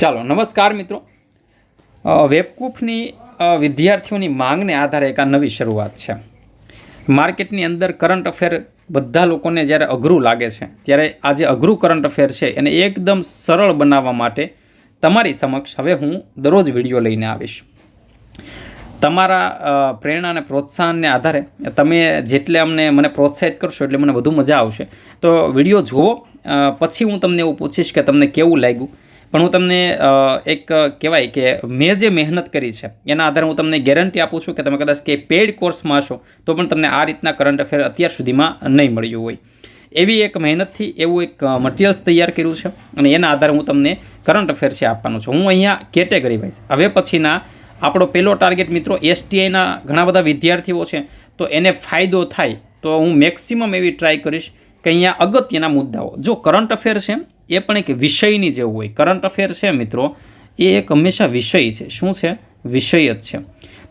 ચાલો નમસ્કાર મિત્રો। વેબકૂફની વિદ્યાર્થીઓની માંગને આધારે એક આ નવી શરૂઆત છે। માર્કેટની અંદર કરંટ અફેર બધા લોકોને જ્યારે અઘરું લાગે છે ત્યારે આ જે અઘરું કરંટ અફેર છે એને એકદમ સરળ બનાવવા માટે તમારી સમક્ષ હવે હું દરરોજ વિડીયો લઈને આવીશ। તમારા પ્રેરણા અને પ્રોત્સાહનને આધારે તમે જેટલે મને પ્રોત્સાહિત કરશો એટલે મને વધુ મજા આવશે। તો વિડીયો જુઓ, પછી હું તમને એવું પૂછીશ કે તમને કેવું લાગ્યું। પણ હું તમને એક કહેવાય કે મેં જે મહેનત કરી છે એના આધારે હું તમને ગેરંટી આપું છું કે તમે કદાચ કે પેઇડ કોર્સમાં હશો તો પણ તમને આ રીતના કરંટ અફેર અત્યાર સુધીમાં નહીં મળ્યું હોય। એવી એક મહેનતથી એવું એક મટીરિયલ્સ તૈયાર કર્યું છે અને એના આધારે હું તમને કરંટ અફેર છે આપવાનું છું। હું અહીંયા કેટેગરી વાઇઝ હવે પછીના આપણો પહેલો ટાર્ગેટ મિત્રો એસટીઆઈના ઘણા બધા વિદ્યાર્થીઓ છે, તો એને ફાયદો થાય તો હું મેક્સિમમ એવી ટ્રાય કરીશ કે અહીંયા અગત્યના મુદ્દાઓ, જો કરંટ અફેર છે એ પણ એક વિષયની જેવું હોય। કરંટ અફેર છે મિત્રો એ એક હંમેશા વિષય છે। શું છે? વિષય જ છે।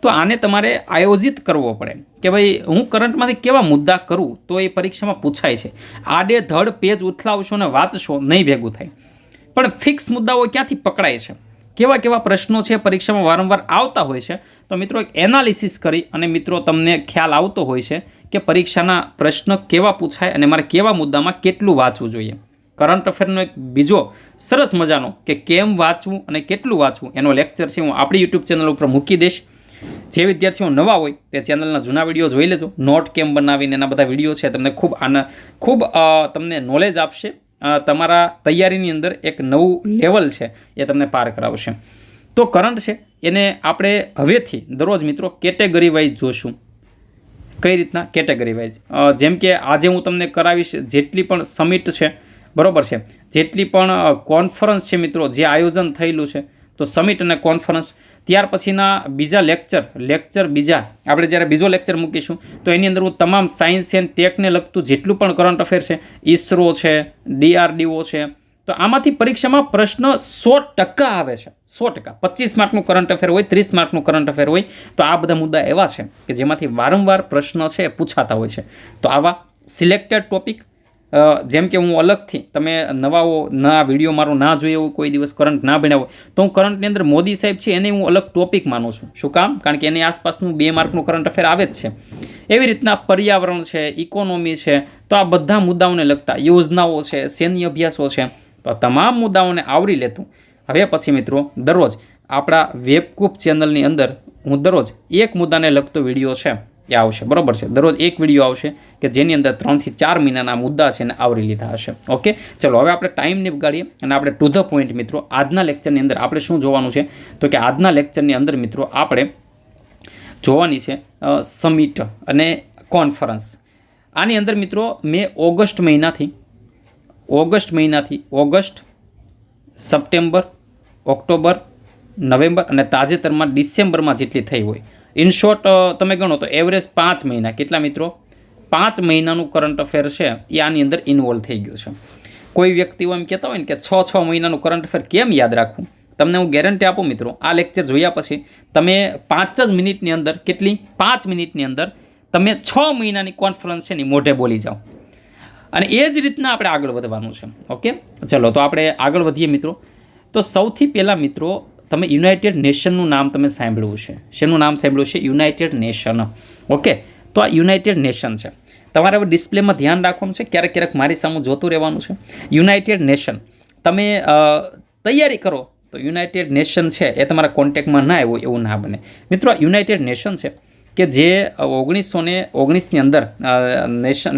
તો આને તમારે આયોજિત કરવો પડે કે ભાઈ હું કરંટમાંથી કેવા મુદ્દા કરું તો એ પરીક્ષામાં પૂછાય છે। આડે ધડ પેજ ઉથલાવશો ને વાંચશો નહીં ભેગું થાય, પણ ફિક્સ મુદ્દાઓ ક્યાંથી પકડાય છે, કેવા કેવા પ્રશ્નો છે પરીક્ષામાં વારંવાર આવતા હોય છે, તો મિત્રો એક એનાલિસિસ કરી અને મિત્રો તમને ખ્યાલ આવતો હોય છે કે પરીક્ષાના પ્રશ્ન કેવા પૂછાય અને મારે કેવા મુદ્દામાં કેટલું વાંચવું જોઈએ। કરંટ અફેરનો એક બીજો સરસ મજાનો કે કેમ વાંચવું અને કેટલું વાંચવું એનો લેક્ચર છે હું આપણી યુટ્યુબ ચેનલ ઉપર મૂકી દઈશ। જે વિદ્યાર્થીઓ નવા હોય તે ચેનલના જૂના વિડીયો જોઈ લેજો। નોટ કેમ બનાવીને એના બધા વિડીયો છે તમને ખૂબ તમને નોલેજ આપશે। તમારા તૈયારીની અંદર એક નવું લેવલ છે એ તમને પાર કરાવશે। તો કરંટ છે એને આપણે હવેથી દરરોજ મિત્રો કેટેગરી વાઇઝ જોશું। કઈ રીતના? કેટેગરી વાઇઝ, જેમ કે આજે હું તમને કરાવીશ જેટલી પણ સમિટ છે, બરોબર છે, જેટલી પણ કોન્ફરન્સ છે મિત્રો જે આયોજન થયેલું છે, તો સમિટ અને કોન્ફરન્સ, ત્યાર પછીના બીજા લેક્ચર બીજા આપણે જ્યારે બીજો લેક્ચર મૂકીશું તો એની અંદર હું તમામ સાયન્સ એન્ડ ટેકને લગતું જેટલું પણ કરંટ અફેર છે, ઇસરો છે, DRDO છે, તો આમાંથી પરીક્ષામાં પ્રશ્ન 100% આવે છે। 100%। 25 માર્કનું કરંટ અફેર હોય, 30 માર્કનું કરંટ અફેર હોય, તો આ બધા મુદ્દા એવા છે કે જેમાંથી વારંવાર પ્રશ્ન છે પૂછાતા હોય છે। તો આવા સિલેક્ટેડ ટોપિક, જેમ કે હું અલગથી તમે નવાઓ ના વિડીયો મારો ના જોયો હોય, કોઈ દિવસ કરંટ ના ભણ્યા હોય, તો હું કરંટની અંદર મોદી સાહેબ છે એને હું અલગ ટોપિક માનું છું। શું કામ? કારણ કે એની આસપાસનું 2 માર્કનું કરંટ અફેર આવે જ છે। એવી રીતના પર્યાવરણ છે, ઇકોનોમી છે, તો આ બધા મુદ્દાઓને લગતા યોજનાઓ છે, સૈન્ય અભ્યાસો છે, તો તમામ મુદ્દાઓને આવરી લેતું હવે પછી મિત્રો દરરોજ આપણા વેબકૂફ ચેનલની અંદર હું દરરોજ એક મુદ્દાને લગતો વિડીયો છે એ આવશે, બરોબર છે। દરરોજ એક વિડીયો આવશે કે જેની અંદર 3 થી 4 મહિનાના મુદ્દા છે એને આવરી લીધા હશે। ઓકે, ચલો હવે આપણે ટાઈમને બગાડીએ અને આપણે ટુ ધ પોઈન્ટ મિત્રો આજના લેક્ચરની અંદર આપણે શું જોવાનું છે, તો કે આજના લેક્ચરની અંદર મિત્રો આપણે જોવાની છે સમિટ અને કોન્ફરન્સ। આની અંદર મિત્રો મેં ઓગસ્ટ મહિનાથી ઓગસ્ટ, સપ્ટેમ્બર, ઓક્ટોબર, નવેમ્બર અને તાજેતરમાં ડિસેમ્બરમાં જેટલી થઈ હોય, ઇન શોર્ટ તમે ગણો તો એવરેજ 5 મહિના, કેટલા મિત્રો? 5 મહિનાનું કરંટ અફેર છે એ આની અંદર ઇન્વોલ્વ થઈ ગયું છે। કોઈ વ્યક્તિઓ એમ કહેતા હોય ને કે 6 મહિનાનું કરંટ અફેર કેમ યાદ રાખવું? તમને હું ગેરંટી આપું મિત્રો, આ લેક્ચર જોયા પછી તમે 5 જ મિનિટની અંદર, કેટલી? 5 મિનિટની અંદર તમે 6 મહિનાની કોન્ફરન્સ છે ને મોઢે બોલી જાઓ। અને એ જ રીતના આપણે આગળ વધવાનું છે। ઓકે, ચલો તો આપણે આગળ વધીએ મિત્રો। તો સૌથી પહેલાં મિત્રો તમે યુનાઇટેડ નેશનનું નામ તમે સાંભળ્યું છે। શેનું નામ સાંભળ્યું છે? United nation. ઓકે, તો આ યુનાઇટેડ નેશન છે, તમારે હવે ડિસ્પ્લેમાં ધ્યાન રાખવાનું છે, ક્યારેક મારી સામે જોતું રહેવાનું છે। યુનાઇટેડ નેશન તમે તૈયારી કરો તો યુનાઇટેડ નેશન છે એ તમારા કોન્ટેક્ટમાં ના આવ્યું એવું ના બને મિત્રો। આ યુનાઇટેડ નેશન છે કે જે 1919ની અંદર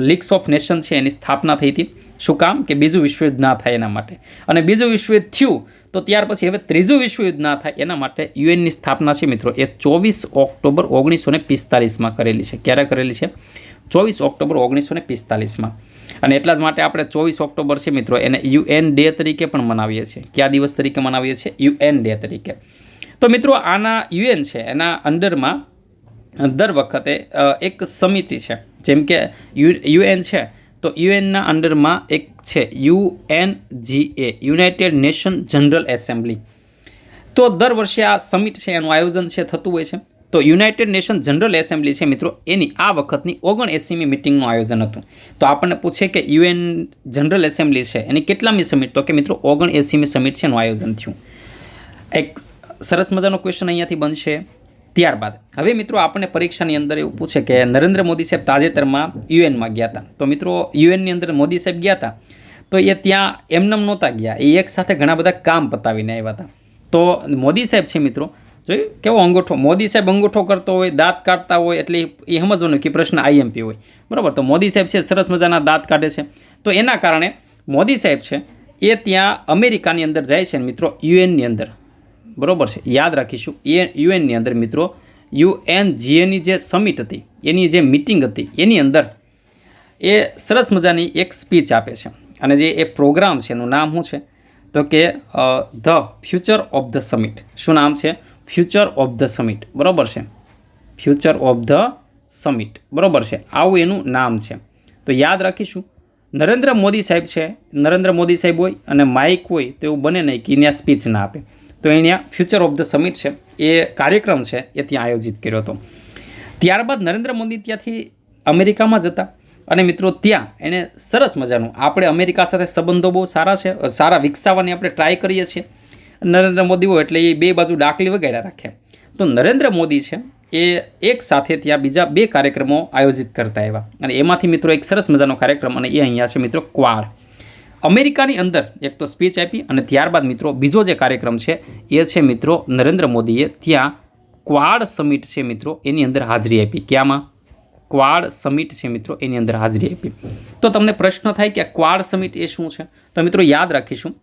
લીગ્સ ઓફ નેશન છે એની સ્થાપના થઈ હતી। શું કામ? કે બીજું વિશ્વયુદ્ધ ના થાય એના માટે, અને બીજું વિશ્વયુદ્ધ થયું તો ત્યાર પછી હવે ત્રીજું વિશ્વયુદ્ધ ના થાય એના માટે યુએનની સ્થાપના છે મિત્રો એ 24 ઓક્ટોબર 1945માં કરેલી છે। ક્યારે કરેલી છે? 24 ઓક્ટોબર 1945માં। અને એટલા જ માટે આપણે 24 ઓક્ટોબર છે મિત્રો એને UN ડે તરીકે પણ મનાવીએ છીએ। કયા દિવસ તરીકે મનાવીએ છીએ? UN ડે તરીકે। તો મિત્રો આના UN છે એના અંડરમાં દર વખતે એક સમિતિ છે, જેમ કે UN છે તો યુએનના અંડરમાં એક છે UNGA, United nation general assembly. તો દર વર્ષે આ સમિટ છે એનું આયોજન છે થતું હોય છે। તો યુનાઇટેડ નેશન જનરલ એસેમ્બલી છે મિત્રો એની આ વખતની 79મી મિટિંગનું આયોજન હતું। તો આપણને પૂછે કે UN જનરલ એસેમ્બલી છે એની કેટલામી સમિટ, તો કે મિત્રો 79મી સમિટ છે એનું આયોજન થયું। એક સરસ મજાનો ક્વેશ્ચન અહીંયાથી બનશે. ત્યારબાદ હવે મિત્રો આપણને પરીક્ષાની અંદર એવું પૂછે કે નરેન્દ્ર મોદી સાહેબ તાજેતરમાં યુએનમાં ગયા હતા. તો મિત્રો યુએનની અંદર મોદી સાહેબ ગયા હતા તો એ ત્યાં એમનેમ નહોતા ગયા, એ એક સાથે ઘણા બધા કામ પતાવીને આવ્યા હતા. તો મોદી સાહેબ છે મિત્રો, જોયું કેવો અંગૂઠો, મોદી સાહેબ અંગૂઠો કરતો હોય, દાંત કાઢતા હોય, એટલે એ સમજવાનું કે પ્રશ્ન આઈએમપી હોય, બરાબર. તો મોદી સાહેબ છે સરસ મજાના દાંત કાઢે છે, તો એના કારણે મોદી સાહેબ છે એ ત્યાં અમેરિકાની અંદર જાય છે મિત્રો, યુએનની અંદર, બરાબર છે. યાદ રાખીશું, એ યુએનની અંદર મિત્રો UNGAની જે સમિટ હતી, એની જે મિટિંગ હતી, એની અંદર એ સરસ મજાની એક સ્પીચ આપે છે. અને જે એ પ્રોગ્રામ છે એનું નામ શું છે તો કે the future of the summit. શું નામ છે? ફ્યુચર ઓફ ધ સમિટ, બરાબર છે. ફ્યુચર ઓફ ધ સમિટ, બરાબર છે, આવું એનું નામ છે. તો યાદ રાખીશું, નરેન્દ્ર મોદી સાહેબ છે, નરેન્દ્ર મોદી સાહેબ હોય અને માઇક હોય તો એવું બને નહીં કે ત્યાં સ્પીચ ના આપે. તો અહીંયા ફ્યુચર ઓફ ધ સમિટ છે એ કાર્યક્રમ છે એ ત્યાં આયોજિત કર્યો હતો. ત્યારબાદ નરેન્દ્ર મોદી ત્યાંથી અમેરિકામાં જતા અને મિત્રો ત્યાં એને સરસ મજાનું, આપણે અમેરિકા સાથે સંબંધો બહુ સારા છે, સારા વિકસાવવાની આપણે ટ્રાય કરીએ છીએ. નરેન્દ્ર મોદી હોય એટલે એ બે બાજુ ડાકલી વગાડ્યા રાખે. તો નરેન્દ્ર મોદી છે એ એક સાથે ત્યાં બીજા 2 કાર્યક્રમો આયોજિત કરતા આવ્યા અને એમાંથી મિત્રો એક સરસ મજાનો કાર્યક્રમ, અને એ અહીંયા છે મિત્રો ક્વાડ. અમેરિકાની અંદર એક તો સ્પીચ આપી અને ત્યારબાદ મિત્રો બીજો જે કાર્યક્રમ છે એ છે મિત્રો નરેન્દ્ર મોદીએ ત્યાં ક્વાડ સમિટ છે મિત્રો એની અંદર હાજરી આપી. ક્યાંમાં? ક્વાડ સમિટ છે મિત્રો એની અંદર હાજરી આપી. તો તમને પ્રશ્ન થાય કે આ ક્વાડ સમિટ એ શું છે? તો મિત્રો યાદ રાખીશું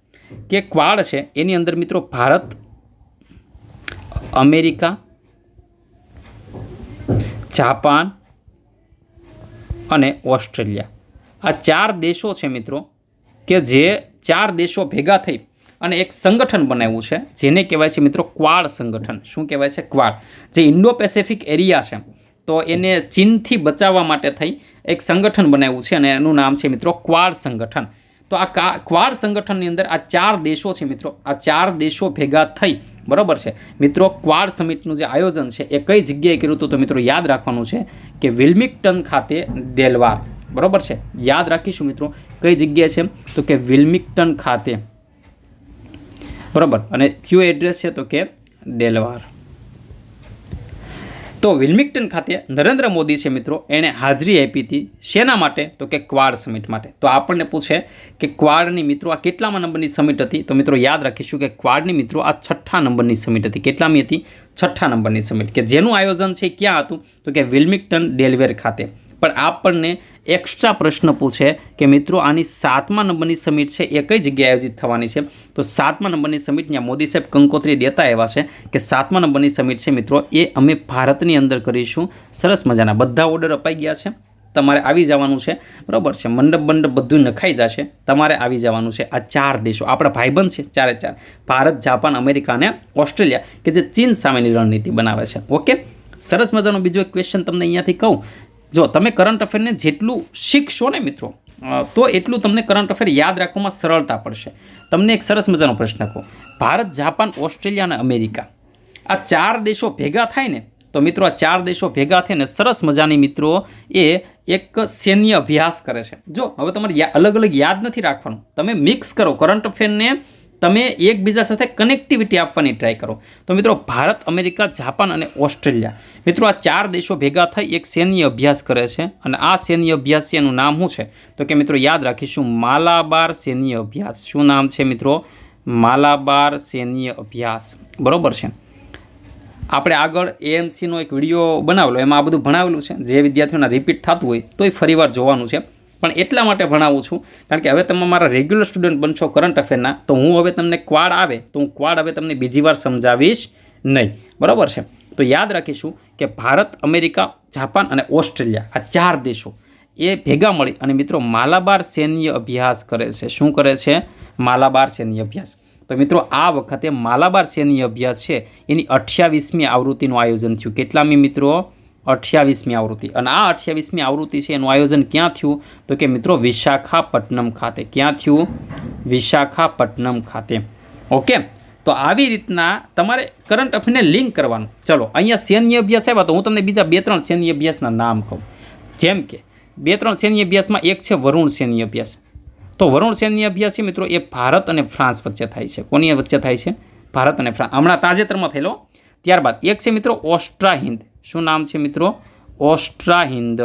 કે ક્વાડ છે એની અંદર મિત્રો ભારત, અમેરિકા, જાપાન અને ઓસ્ટ્રેલિયા, આ 4 દેશો છે મિત્રો કે જે 4 દેશો ભેગા થઈ અને એક સંગઠન બનાવ્યું છે જેને કહેવાય છે મિત્રો ક્વાડ સંગઠન. શું કહેવાય છે? ક્વાડ. જે ઇન્ડો પેસેફિક એરિયા છે તો એને ચીનથી બચાવવા માટે થઈ એક સંગઠન બનાવ્યું છે અને એનું નામ છે મિત્રો ક્વાડ સંગઠન. તો આ ક્વાડ સંગઠનની અંદર આ 4 દેશો છે મિત્રો, આ 4 દેશો ભેગા થઈ, બરાબર છે મિત્રો, ક્વાડ સમિટનું જે આયોજન છે એ કઈ જગ્યાએ કર્યું હતું? તો મિત્રો યાદ રાખવાનું છે કે વિલ્મિંગ્ટન ખાતે, ડેલવાર, બરાબર છે. યાદ રાખીશું મિત્રો કઈ જગ્યાએ છે તો કે વિલ્મિંગ્ટન ખાતે, બરાબર. અને કયો એડ્રેસ છે તો કે ડેલવાર. તો વિલ્મિંગ્ટન ખાતે નરેન્દ્ર મોદી છે મિત્રો એણે હાજરી આપી હતી. શેના માટે? તો કે ક્વાડ સમિટ માટે. તો આપણને પૂછે કે ક્વાડની મિત્રો આ કેટલામાં નંબરની સમિટ હતી? તો મિત્રો યાદ રાખીશું કે ક્વાડની મિત્રો આ 6થા નંબરની સમિટ હતી. કેટલામી હતી? 6થા નંબરની સમિટ, કે જેનું આયોજન છે ક્યાં હતું તો કે વિલ્મિંગ્ટન, ડેલવેર ખાતે. પણ આપણને એક્સ્ટ્રા પ્રશ્ન પૂછે કે મિત્રો આની 7મા નંબરની સમિટ છે એ કઈ જગ્યાએ આયોજિત થવાની છે? તો 7મા નંબરની સમિટ ત્યાં મોદી સાહેબ કંકોત્રી દેતા એવા છે કે 7મા નંબરની સમિટ છે મિત્રો એ અમે ભારતની અંદર કરીશું. સરસ મજાના બધા ઓર્ડર અપાઈ ગયા છે, તમારે આવી જવાનું છે, બરાબર છે. મંડપ બધું નખાઈ જશે, તમારે આવી જવાનું છે. આ 4 દેશો આપણા ભાઈબંધ છે, 4 ભારત, જાપાન, અમેરિકા અને ઓસ્ટ્રેલિયા, કે જે ચીન સામેની રણનીતિ બનાવે છે. ઓકે, સરસ મજાનો બીજો એક ક્વેશ્ચન તમને અહીંયાથી કહું. જો તમે કરંટ અફેરને જેટલું શીખશો ને મિત્રો તો એટલું તમને કરંટ અફેર યાદ રાખવામાં સરળતા પડશે. તમને એક સરસ મજાનો પ્રશ્ન કહું. ભારત, જાપાન, ઓસ્ટ્રેલિયા અને અમેરિકા, આ 4 દેશો ભેગા થાય ને તો મિત્રો આ 4 દેશો ભેગા થઈને સરસ મજાની મિત્રો એ એક સૈન્ય અભ્યાસ કરે છે. જો હવે તમારે અલગ અલગ યાદ નથી રાખવાનું, તમે મિક્સ કરો કરંટ અફેરને, તમે એકબીજા સાથે કનેક્ટિવિટી આપવાની ટ્રાય કરો. તો મિત્રો ભારત, અમેરિકા, જાપાન અને ઓસ્ટ્રેલિયા, મિત્રો આ 4 દેશો ભેગા થઈ એક સૈન્ય અભ્યાસ કરે છે અને આ સૈન્ય અભ્યાસ છે એનું નામ શું છે તો કે મિત્રો યાદ રાખીશું માલાબાર સૈન્ય અભ્યાસ. શું નામ છે મિત્રો? માલાબાર સૈન્ય અભ્યાસ, બરાબર છે. આપણે આગળ AMCનો એક વિડીયો બનાવેલો, એમાં આ બધું ભણાવેલું છે. જે વિદ્યાર્થીઓના રિપીટ થતું હોય તો એ ફરીવાર જોવાનું છે. પણ એટલા માટે ભણાવું છું કારણ કે હવે તમે મારા રેગ્યુલર સ્ટુડન્ટ બનશો કરંટ અફેરના, તો હું હવે તમને ક્વાડ આવે તો હું ક્વાડ હવે તમને બીજી વાર સમજાવીશ નહીં, બરાબર છે. તો યાદ રાખીશું કે ભારત, અમેરિકા, જાપાન અને ઓસ્ટ્રેલિયા, આ 4 દેશો એ ભેગા મળી અને મિત્રો માલાબાર સૈન્ય અભ્યાસ કરે છે. શું કરે છે? માલાબાર સૈન્ય અભ્યાસ. તો મિત્રો આ વખતે માલાબાર સૈન્ય અભ્યાસ છે એની 28મી આવૃત્તિનું આયોજન થયું. કેટલામી મિત્રો? 28મી આવૃત્તિ. અને આ 28મી આવૃત્તિ છે એનું આયોજન ક્યાં થયું તો કે મિત્રો વિશાખાપટ્ટનમ ખાતે. ક્યાં થયું? વિશાખાપટ્ટનમ ખાતે. ઓકે, તો આવી રીતના તમારે કરંટ અફેરને લિંક કરવાનું. ચલો અહીંયા સૈન્ય અભ્યાસ આવ્યા તો હું તમને બીજા 2-3 સૈન્ય અભ્યાસના નામ કહું. જેમ કે 2-3 સૈન્ય અભ્યાસમાં એક છે વરુણ સૈન્ય અભ્યાસ. તો વરુણ સૈન્ય અભ્યાસ છે મિત્રો એ ભારત અને ફ્રાન્સ વચ્ચે થાય છે. કોની વચ્ચે થાય છે? ભારત અને ફ્રાન્સ હમણાં તાજેતરમાં થયેલો. ત્યારબાદ એક છે મિત્રો ઓસ્ટ્રા હિન્દ. શું નામ છે મિત્રો? ઓસ્ટ્રા હિન્દ.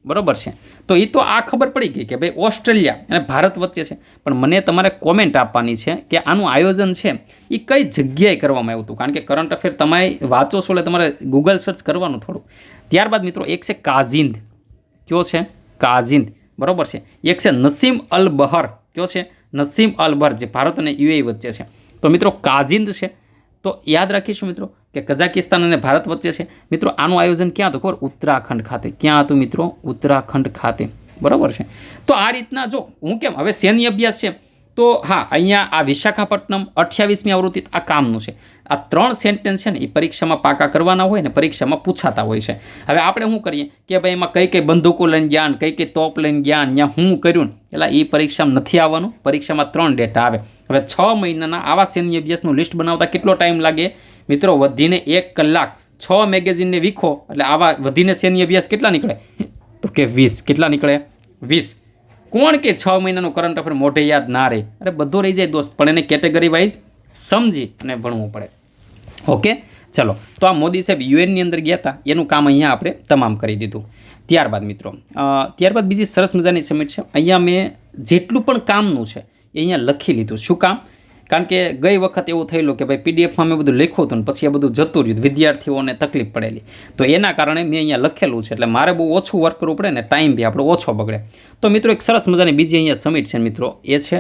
બરાબર છે. તો એ તો આ ખબર પડી ગઈ કે ભાઈ ઓસ્ટ્રેલિયા અને ભારત વચ્ચે છે, પણ મને તમારે કોમેન્ટ આપવાની છે કે આનું આયોજન છે એ કઈ જગ્યાએ કરવામાં આવ્યું હતું, કારણ કે કરંટ અફેર તમે વાંચો છો એટલે તમારે ગૂગલ સર્ચ કરવાનું થોડું. ત્યારબાદ મિત્રો એક છે કાઝિંદ. કયો છે? કાઝિંદ. બરાબર છે. એક છે નસીમ અલ બહર. કયો છે? નસીમ અલ બહર, જે ભારત અને યુએઈ વચ્ચે છે. તો મિત્રો કાઝિંદ છે, તો યાદ રાખીશું મિત્રો કે કઝાકિસ્તાન અને ભારત વચ્ચે છે. મિત્રો આનું આયોજન ક્યાં હતું ખબર? ઉત્તરાખંડ ખાતે. ક્યાં હતું મિત્રો? ઉત્તરાખંડ ખાતે. બરાબર છે. તો આ રીતના જો હું કેમ હવે સૈન્ય અભ્યાસ છે, તો હા અહીંયા આ વિશાખાપટ્ટનમ 28મી આવૃત્તિ આ કામનું છે. આ 3 સેન્ટેન્સ છે ને એ પરીક્ષામાં પાકા કરવાના હોય ને પરીક્ષામાં પૂછાતા હોય છે. હવે આપણે શું કરીએ કે ભાઈ એમાં કઈ કઈ બંદૂકો લઈને જ્ઞાન, કઈ કઈ તોપ લઈને જ્ઞાન, ત્યાં હું કર્યું ને એટલે એ પરીક્ષામાં નથી આવવાનું. પરીક્ષામાં 3 ડેટા આવે. હવે 6 મહિનાના આવા સૈન્ય અભ્યાસનું લિસ્ટ બનાવતા કેટલો ટાઈમ લાગે મિત્રો? વધીને 1 કલાક. 6 મેગેઝિનને વીખો એટલે આવા વધીને સૈન્ય અભ્યાસ કેટલા નીકળે? તો કે 20. કેટલા નીકળે? 20. કોણ કે 6 મહિનાનું કરંટ અફેર મોઢે યાદ ના રહે? અરે બધો રહી જાય દોસ્ત, પણ એને કેટેગરી વાઇઝ સમજી અને ભણવું પડે. ઓકે, ચલો. તો આ મોદી સાહેબ યુએનની અંદર ગયા હતા, એનું કામ અહીંયા આપણે તમામ કરી દીધું. ત્યારબાદ મિત્રો ત્યારબાદ બીજી સરસ મજાની સમિટ છે. અહીંયા મેં જેટલું પણ કામનું છે એ અહીંયા લખી લીધું. શું કામ? કારણ કે ગઈ વખત એવું થયેલું કે ભાઈ પીડીએફમાં મેં બધું લખ્યું હતું ને પછી આ બધું જતું રહ્યું, વિદ્યાર્થીઓને તકલીફ પડેલી. તો એના કારણે મેં અહીંયા લખેલું છે, એટલે મારે બહુ ઓછું વર્ક કરવું પડે ને ટાઈમ બી આપણો ઓછો બગડે. તો મિત્રો એક સરસ મજાની બીજી અહીંયા સમિટ છે મિત્રો, એ છે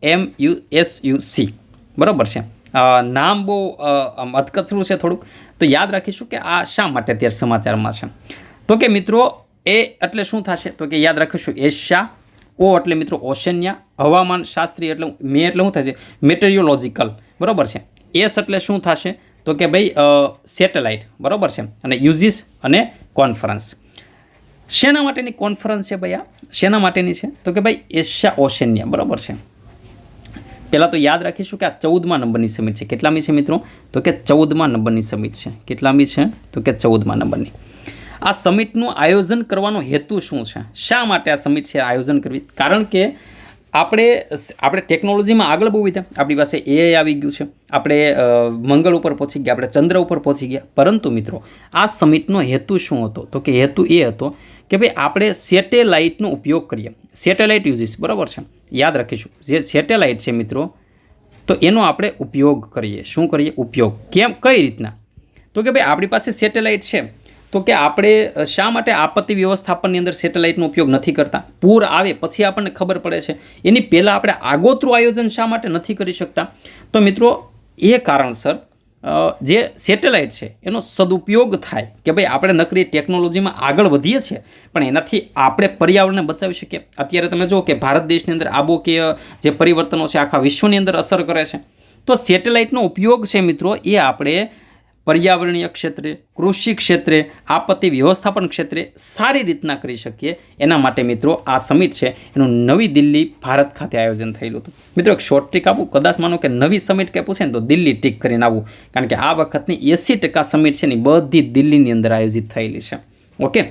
AOMUSUC. બરાબર છે. નામ બહુ અધકચરું છે થોડુંક, તો યાદ રાખીશું કે આ શા માટે અત્યારે સમાચારમાં છે. તો કે મિત્રો એ એટલે શું થશે? તો કે યાદ રાખીશું એશિયા. ઓ એટલે મિત્રો ઓશનિયા. હવામાન શાસ્ત્રી એટલે મે એટલે શું થશે? મેટેરિયોલોજિકલ. બરાબર છે. એસ એટલે શું થશે? તો કે ભાઈ સેટેલાઇટ. બરાબર છે. અને યુઝિસ અને કોન્ફરન્સ. શેના માટેની કોન્ફરન્સ છે ભાઈ? આ શેના માટેની છે? તો કે ભાઈ એશિયા ઓશનિયા. બરાબર છે. પહેલાં તો યાદ રાખીશું કે આ 14મા નંબરની સમિટ છે. કેટલામી છે મિત્રો? તો કે 14મા નંબરની સમિટ છે. કેટલામી છે? તો કે 14મા નંબરની. આ સમિટનું આયોજન કરવાનો હેતુ શું છે? શા માટે આ સમિટ છે આયોજન કરવી? કારણ કે આપણે ટેકનોલોજીમાં આગળ બહુ વધ્યા. આપણી પાસે એઆઈ આવી ગયું છે, આપણે મંગળ ઉપર પહોંચી ગયા, આપણે ચંદ્ર ઉપર પહોંચી ગયા. પરંતુ મિત્રો આ સમિટનો હેતુ શું હતો? તો કે હેતુ એ હતો કે ભાઈ આપણે સેટેલાઇટનો ઉપયોગ કરીએ. Satellite uses. બરાબર છે. યાદ રાખીશું જે સેટેલાઇટ છે મિત્રો, તો એનો આપણે ઉપયોગ કરીએ. શું કરીએ? ઉપયોગ. કેમ? કઈ રીતના? તો કે ભાઈ આપણી પાસે સેટેલાઇટ છે, તો કે આપણે શા માટે આપત્તિ વ્યવસ્થાપનની અંદર સેટેલાઇટનો ઉપયોગ નથી કરતા? પૂર આવે પછી આપણને ખબર પડે છે, એની પહેલાં આપણે આગોતરું આયોજન શા માટે નથી કરી શકતા? તો મિત્રો એ કારણસર જે સેટેલાઇટ છે એનો સદુપયોગ થાય કે ભાઈ આપણે નકરી ટેકનોલોજીમાં આગળ વધીએ છીએ, પણ એનાથી આપણે પર્યાવરણને બચાવી શકીએ. અત્યારે તમે જુઓ કે ભારત દેશની અંદર આબોકીય જે પરિવર્તનો છે આખા વિશ્વની અંદર અસર કરે છે. તો સેટેલાઇટનો ઉપયોગ છે મિત્રો એ આપણે પર્યાવરણીય ક્ષેત્રે, કૃષિ ક્ષેત્રે, આપત્તિ વ્યવસ્થાપન ક્ષેત્રે સારી રીતના કરી શકીએ. એના માટે મિત્રો આ સમિટ છે એનું નવી દિલ્હી ભારત ખાતે આયોજન થયેલું હતું. મિત્રો એક શોર્ટ ટ્રીક આપું, કદાચ માનો કે નવી સમિટ કે પૂછે ને તો દિલ્હી ટીક કરીને આવું, કારણ કે આ વખતની 80% સમિટ છે ને બધી દિલ્હીની અંદર આયોજિત થયેલી છે. ઓકે.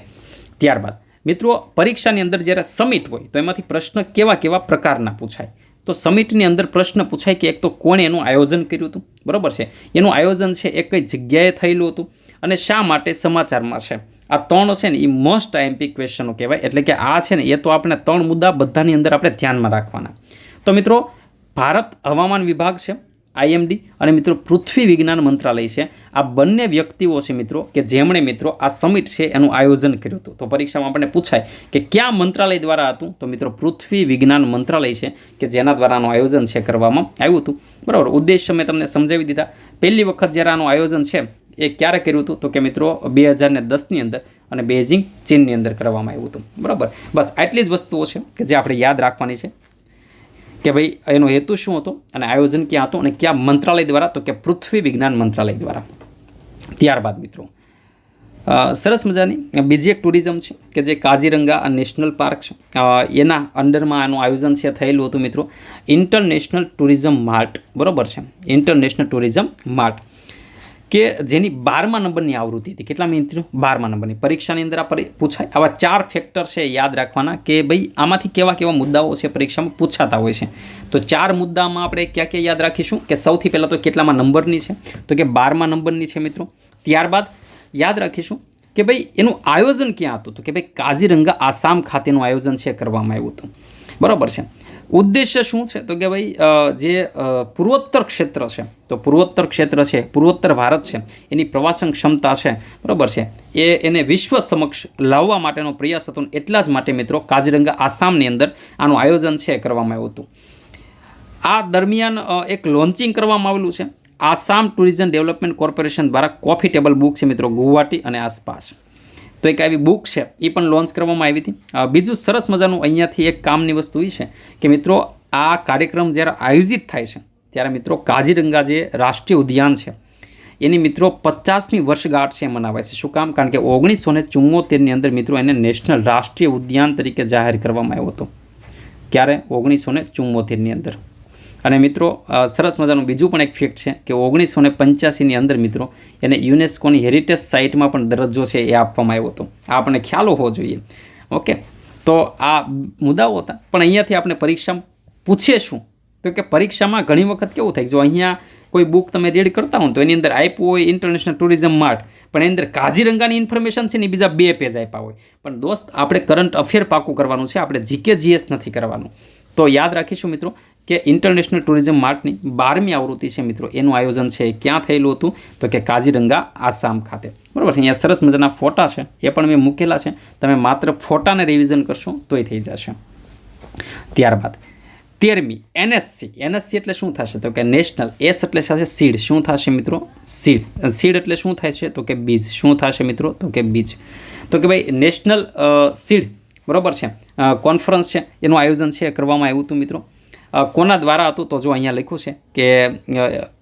ત્યારબાદ મિત્રો પરીક્ષાની અંદર જ્યારે સમિટ હોય તો એમાંથી પ્રશ્ન કેવા કેવા પ્રકારના પૂછાય? તો સમિટની અંદર પ્રશ્ન પૂછાય કે એક તો કોણે એનું આયોજન કર્યું હતું? બરાબર છે. એનું આયોજન છે એ કઈ જગ્યાએ થયેલું હતું અને શા માટે સમાચારમાં છે? આ 3 છે ને એ મોસ્ટ આઈએમપી ક્વેશ્ચનો કહેવાય. એટલે કે આ છે ને એ તો આપણે 3 મુદ્દા બધાની અંદર આપણે ધ્યાનમાં રાખવાના. તો મિત્રો ભારત હવામાન વિભાગ છે, આઈએમડી, અને મિત્રો પૃથ્વી વિજ્ઞાન મંત્રાલય છે. આ બંને વ્યક્તિઓ છે મિત્રો કે જેમણે મિત્રો આ સમિટ છે એનું આયોજન કર્યું હતું. તો પરીક્ષામાં આપણને પૂછાય કે કયા મંત્રાલય દ્વારા હતું? તો મિત્રો પૃથ્વી વિજ્ઞાન મંત્રાલય છે કે જેના દ્વારા આનું આયોજન છે કરવામાં આવ્યું હતું. બરાબર. ઉદ્દેશ્ય મેં તમને સમજાવી દીધા. પહેલી વખત જ્યારે આનું આયોજન છે એ ક્યારે કર્યું હતું? તો કે મિત્રો 2010ની અંદર અને બેઇજિંગ ચીનની અંદર કરવામાં આવ્યું હતું. બરાબર. બસ આટલી જ વસ્તુઓ છે કે જે આપણે યાદ રાખવાની છે કે ભાઈ એનો હેતુ શું હતો અને આયોજન ક્યાં હતું અને કયા મંત્રાલય દ્વારા? તો કે પૃથ્વી વિજ્ઞાન મંત્રાલય દ્વારા. ત્યારબાદ મિત્રો સરસ મજાની બીજી એક ટુરિઝમ છે કે જે કાઝીરંગા નેશનલ પાર્ક છે, એના અંડરમાં આનું આયોજન છે થયેલું હતું મિત્રો. International tourism Mart. બરાબર છે. ઇન્ટરનેશનલ ટુરિઝમ માર્ટ કે જેની 12મા નંબરની આવૃત્તિ હતી. કેટલા મિત્રો? 12મા નંબરની. પરીક્ષાની અંદર આ પૂછાય. આવા 4 ફેક્ટર છે યાદ રાખવાના કે ભાઈ આમાંથી કેવા કેવા મુદ્દાઓ છે પરીક્ષામાં પૂછાતા હોય છે. તો 4 મુદ્દામાં આપણે ક્યાં ક્યાં યાદ રાખીશું કે સૌથી પહેલાં તો કેટલામાં નંબરની છે, તો કે 12મા નંબરની છે મિત્રો. ત્યારબાદ યાદ રાખીશું કે ભાઈ એનું આયોજન ક્યાં હતું, તો કે ભાઈ કાઝીરંગા આસામ ખાતેનું આયોજન છે કરવામાં આવ્યું હતું. બરાબર છે. ઉદ્દેશ્ય શું છે, તો કે ભાઈ જે પૂર્વોત્તર ક્ષેત્ર છે, તો પૂર્વોત્તર ક્ષેત્ર છે, પૂર્વોત્તર ભારત છે, એની પ્રવાસન ક્ષમતા છે, બરાબર છે, એને વિશ્વ સમક્ષ લાવવા માટેનો પ્રયાસ હતો. એટલા જ માટે મિત્રો કાઝીરંગા આસામની અંદર આનું આયોજન છે કરવામાં આવ્યું હતું. આ દરમિયાન એક લોન્ચિંગ કરવામાં આવેલું છે આસામ ટુરિઝમ ડેવલપમેન્ટ કોર્પોરેશન દ્વારા કોફી ટેબલ બુક છે મિત્રો, ગુવાહાટી અને આસપાસ. તો એક આવી બુક છે એ પણ લોન્ચ કરવામાં આવી હતી. બીજું સરસ મજાનું અહીંયાથી એક કામની વસ્તુ એ છે કે મિત્રો આ કાર્યક્રમ જ્યારે આયોજિત થાય છે ત્યારે મિત્રો કાઝીરંગા જે રાષ્ટ્રીય ઉદ્યાન છે એની મિત્રો 50મી વર્ષગાંઠ છે મનાવાય છે. શું કામ? કારણ કે 1974ની અંદર મિત્રો એને નેશનલ રાષ્ટ્રીય ઉદ્યાન તરીકે જાહેર કરવામાં આવ્યો હતો. ક્યારે? 1974ની અંદર. અને મિત્રો સરસ મજાનું બીજું પણ એક ફેક્ટ છે કે 1985ની અંદર મિત્રો એને યુનેસ્કોની હેરિટેજ સાઇટમાં પણ દરજ્જો છે એ આપવામાં આવ્યો હતો. આ આપણને ખ્યાલ હોવો જોઈએ. ઓકે, તો આ મુદ્દાઓ હતા. પણ અહીંયાથી આપણે પરીક્ષામાં પૂછીએ શું, તો કે પરીક્ષામાં ઘણી વખત કેવું થાય, જો અહીંયા કોઈ બુક તમે રીડ કરતા હો તો એની અંદર આપ્યું હોય ઇન્ટરનેશનલ ટુરિઝમ માર્ટ, પણ એની અંદર કાઝીરંગાની ઇન્ફોર્મેશન છે ને બીજા 2 પેજ આપ્યા હોય. પણ દોસ્ત આપણે કરંટ અફેર પાકું કરવાનું છે, આપણે જીકે જીએસ નથી કરવાનું. તો યાદ રાખીશું મિત્રો કે ઇન્ટરનેશનલ ટુરિઝમ માર્ટની 12મી આવૃત્તિ છે મિત્રો, એનું આયોજન છે ક્યાં થયેલું હતું, તો કે કાઝીરંગા આસામ ખાતે. બરાબર છે. અહીંયા સરસ મજાના ફોટા છે એ પણ મેં મૂકેલા છે, તમે માત્ર ફોટાને રિવિઝન કરશો તોય થઈ જશે. ત્યારબાદ 13મી NSC. NSC એટલે શું થશે, તો કે નેશનલ. એસ એટલે સાથે સીડ. શું થશે મિત્રો? સીડ. સીડ એટલે શું થાય છે, તો કે બીજ. શું થશે મિત્રો? તો કે બીજ. તો કે ભાઈ નેશનલ સીડ બરાબર છે કોન્ફરન્સ છે એનું આયોજન છે કરવામાં આવ્યું હતું મિત્રો. કોના દ્વારા હતું, તો જો અહીંયા લખ્યું છે કે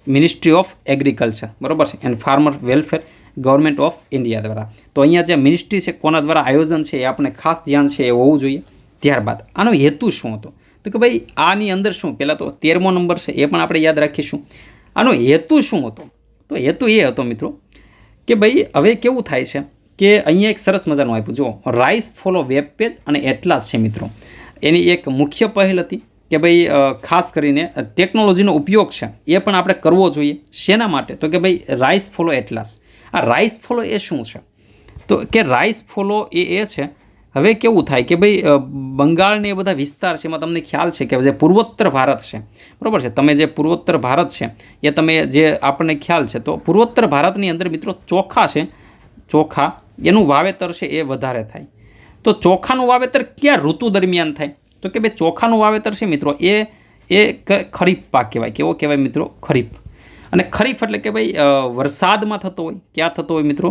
મિનિસ્ટ્રી ઓફ એગ્રીકલ્ચર બરાબર છે and farmer welfare government of India દ્વારા. તો અહીંયા જે મિનિસ્ટ્રી છે કોના દ્વારા આયોજન છે એ આપણે ખાસ ધ્યાન છે એ હોવું જોઈએ. ત્યારબાદ આનો હેતુ શું હતો, તો કે ભાઈ આની અંદર શું, પહેલાં તો 13મો નંબર છે એ પણ આપણે યાદ રાખીશું. આનો હેતુ શું હતો, તો હેતુ એ હતો મિત્રો કે ભાઈ હવે કેવું થાય છે કે અહીંયા એક સરસ મજાનું આપ્યું, જો રાઇસ ફોલો વેબ પેજ અને એટલાસ છે મિત્રો. એની એક મુખ્ય પહેલ હતી કે ભાઈ ખાસ કરીને ટેકનોલોજીનો ઉપયોગ છે એ પણ આપણે કરવો જોઈએ. શેના માટે, તો કે ભાઈ રાઇસ ફોલો એટલાસ. આ રાઇસ ફોલો એ શું છે, તો કે રાઇસ ફોલો એ છે હવે કેવું થાય કે ભાઈ બંગાળને એ બધા વિસ્તાર છે એમાં તમને ખ્યાલ છે કે જે પૂર્વોત્તર ભારત છે બરાબર છે, તમે જે પૂર્વોત્તર ભારત છે એ તમે જે આપણને ખ્યાલ છે, તો પૂર્વોત્તર ભારતની અંદર મિત્રો ચોખા છે, ચોખા એનું વાવેતર છે એ વધારે થાય. તો ચોખાનું વાવેતર ક્યાં ઋતુ દરમિયાન થાય, તો કે ભાઈ ચોખાનું વાવેતર છે મિત્રો એ ખરીફ પાક કહેવાય. કેવો કહેવાય મિત્રો? ખરીફ. અને ખરીફ એટલે કે ભાઈ વરસાદમાં થતો હોય. ક્યાં થતો હોય મિત્રો?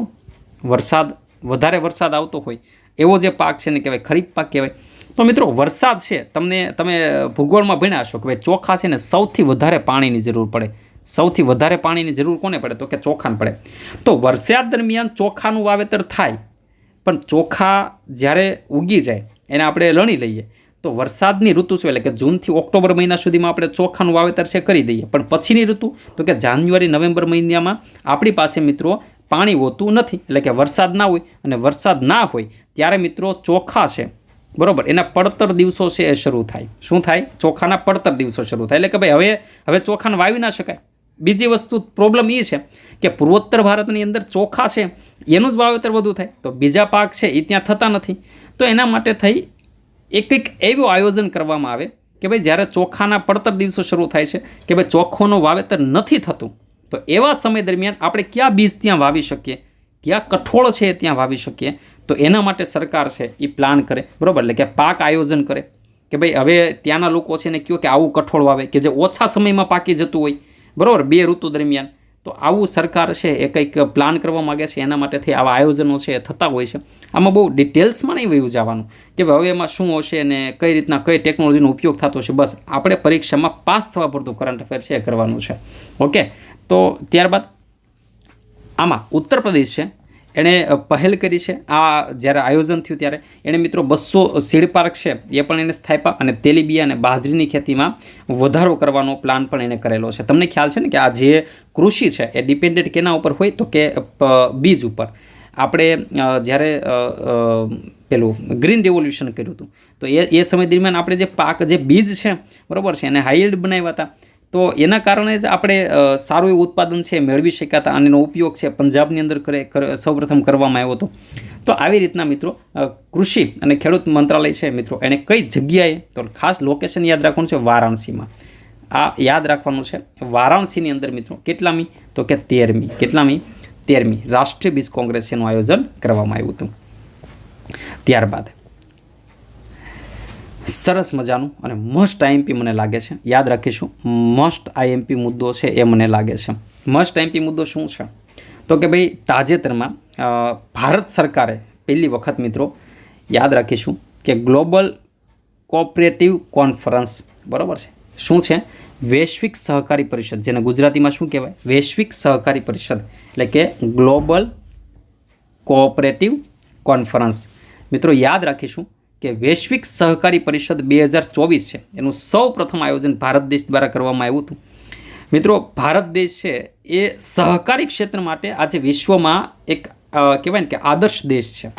વરસાદ, વધારે વરસાદ આવતો હોય એવો જે પાક છે ને કહેવાય ખરીફ પાક કહેવાય. તો મિત્રો વરસાદ છે, તમે ભૂગોળમાં ભણ્યા હશો કે ભાઈ ચોખા છે ને સૌથી વધારે પાણીની જરૂર પડે. સૌથી વધારે પાણીની જરૂર કોને પડે, તો કે ચોખાને પડે. તો વરસાદ દરમિયાન ચોખાનું વાવેતર થાય, પણ ચોખા જ્યારે ઉગી જાય એને આપણે લણી લઈએ તો વરસાદની ઋતુ શું, એટલે કે જૂનથી ઓક્ટોબર મહિના સુધીમાં આપણે ચોખાનું વાવેતર છે કરી દઈએ. પણ પછીની ઋતુ, તો કે જાન્યુઆરી નવેમ્બર મહિનામાં આપણી પાસે મિત્રો પાણી હોતું નથી, એટલે કે વરસાદ ના હોય. અને વરસાદ ના હોય ત્યારે મિત્રો ચોખા છે બરાબર એના પડતર દિવસો છે એ શરૂ થાય. શું થાય? ચોખાના પડતર દિવસો શરૂ થાય. એટલે કે ભાઈ હવે ચોખાને વાવી ના શકાય. બીજી વસ્તુ પ્રોબ્લેમ એ છે કે પૂર્વોત્તર ભારતની અંદર ચોખા છે એનું જ વાવેતર વધુ થાય, તો બીજા પાક છે એ ત્યાં થતા નથી. તો એના માટે થઈ એક એવું આયોજન કરવામાં આવે કે ભાઈ જ્યારે ચોખાના પડતર દિવસો શરૂ થાય છે કે ભાઈ ચોખાનું વાવેતર નથી થતું, તો એવા સમય દરમિયાન આપણે ક્યાં બીજ ત્યાં વાવી શકીએ, ક્યાં કઠોળ છે ત્યાં વાવી શકીએ. તો એના માટે સરકાર છે એ પ્લાન કરે બરાબર, એટલે કે પાક આયોજન કરે કે ભાઈ હવે ત્યાંના લોકો છે ને કહો કે આવું કઠોળ વાવે કે જે ઓછા સમયમાં પાકી જતું હોય બરાબર 2 ઋતુ દરમિયાન. તો આવું સરકાર છે એ કંઈક પ્લાન કરવા માગે છે, એના માટેથી આવા આયોજનો છે એ થતા હોય છે. આમાં બહુ ડિટેલ્સમાં નહીં વયું જવાનું કે હવે એમાં શું હશે ને કઈ રીતના કઈ ટેકનોલોજીનો ઉપયોગ થતો હશે. બસ આપણે પરીક્ષામાં પાસ થવા પૂરતું કરંટ અફેર છે એ કરવાનું છે. ઓકે, તો ત્યારબાદ આમાં ઉત્તર પ્રદેશ છે એણે પહેલ કરી છે. આ જ્યારે આયોજન થયું ત્યારે એણે મિત્રો 200 સીડ પાર્ક છે એ પણ એને સ્થાપ્યા અને તેલીબિયા અને બાજરીની ખેતીમાં વધારો કરવાનો પ્લાન પણ એને કરેલો છે. તમને ખ્યાલ છે ને કે આ જે કૃષિ છે એ ડિપેન્ડેન્ટ કેના ઉપર હોય તો કે બીજ ઉપર. આપણે જ્યારે પેલું ગ્રીન રેવોલ્યુશન કર્યું હતું તો એ સમય દરમિયાન આપણે જે પાક જે બીજ છે બરાબર છે એને હાઈ યીલ્ડ બનાવ્યા હતા. તો એના કારણે જ આપણે સારું એવું ઉત્પાદન છે મેળવી શક્યા હતા અને એનો ઉપયોગ છે પંજાબની અંદર સૌપ્રથમ કરવામાં આવ્યો હતો. તો આવી રીતના મિત્રો કૃષિ અને ખેડૂત મંત્રાલય છે મિત્રો એને કઈ જગ્યાએ, તો ખાસ લોકેશન યાદ રાખવાનું છે વારાણસીમાં. આ યાદ રાખવાનું છે. વારાણસીની અંદર મિત્રો કેટલામી તો કે 13મી. કેટલામી? 13મી રાષ્ટ્રીય બીજ કોંગ્રેસ એનું આયોજન કરવામાં આવ્યું હતું. ત્યારબાદ સરસ મજાનું અને મસ્ટ આઈએમપી મને લાગે છે, યાદ રાખીશું. મસ્ટ આઈએમપી મુદ્દો છે એ મને લાગે છે. મસ્ટ આઈએમપી મુદ્દો શું છે તો કે ભાઈ તાજેતરમાં ભારત સરકારે પહેલી વખત મિત્રો યાદ રાખીશું કે ગ્લોબલ કોઓપરેટિવ કોન્ફરન્સ, બરાબર છે, શું છે? વૈશ્વિક સહકારી પરિષદ, જેને ગુજરાતીમાં શું કહેવાય? વૈશ્વિક સહકારી પરિષદ, એટલે કે ગ્લોબલ કોઓપરેટિવ કોન્ફરન્સ. મિત્રો યાદ રાખીશું કે વૈશ્વિક સહકારી પરિષદ 2024 છે એનું સૌ પ્રથમ આયોજન ભારત દેશ દ્વારા કરવામાં આવ્યું હતું. મિત્રો ભારત દેશ છે એ સહકારી ક્ષેત્ર માટે આજે વિશ્વમાં એક કહેવાય ને કે આદર્શ દેશ છે.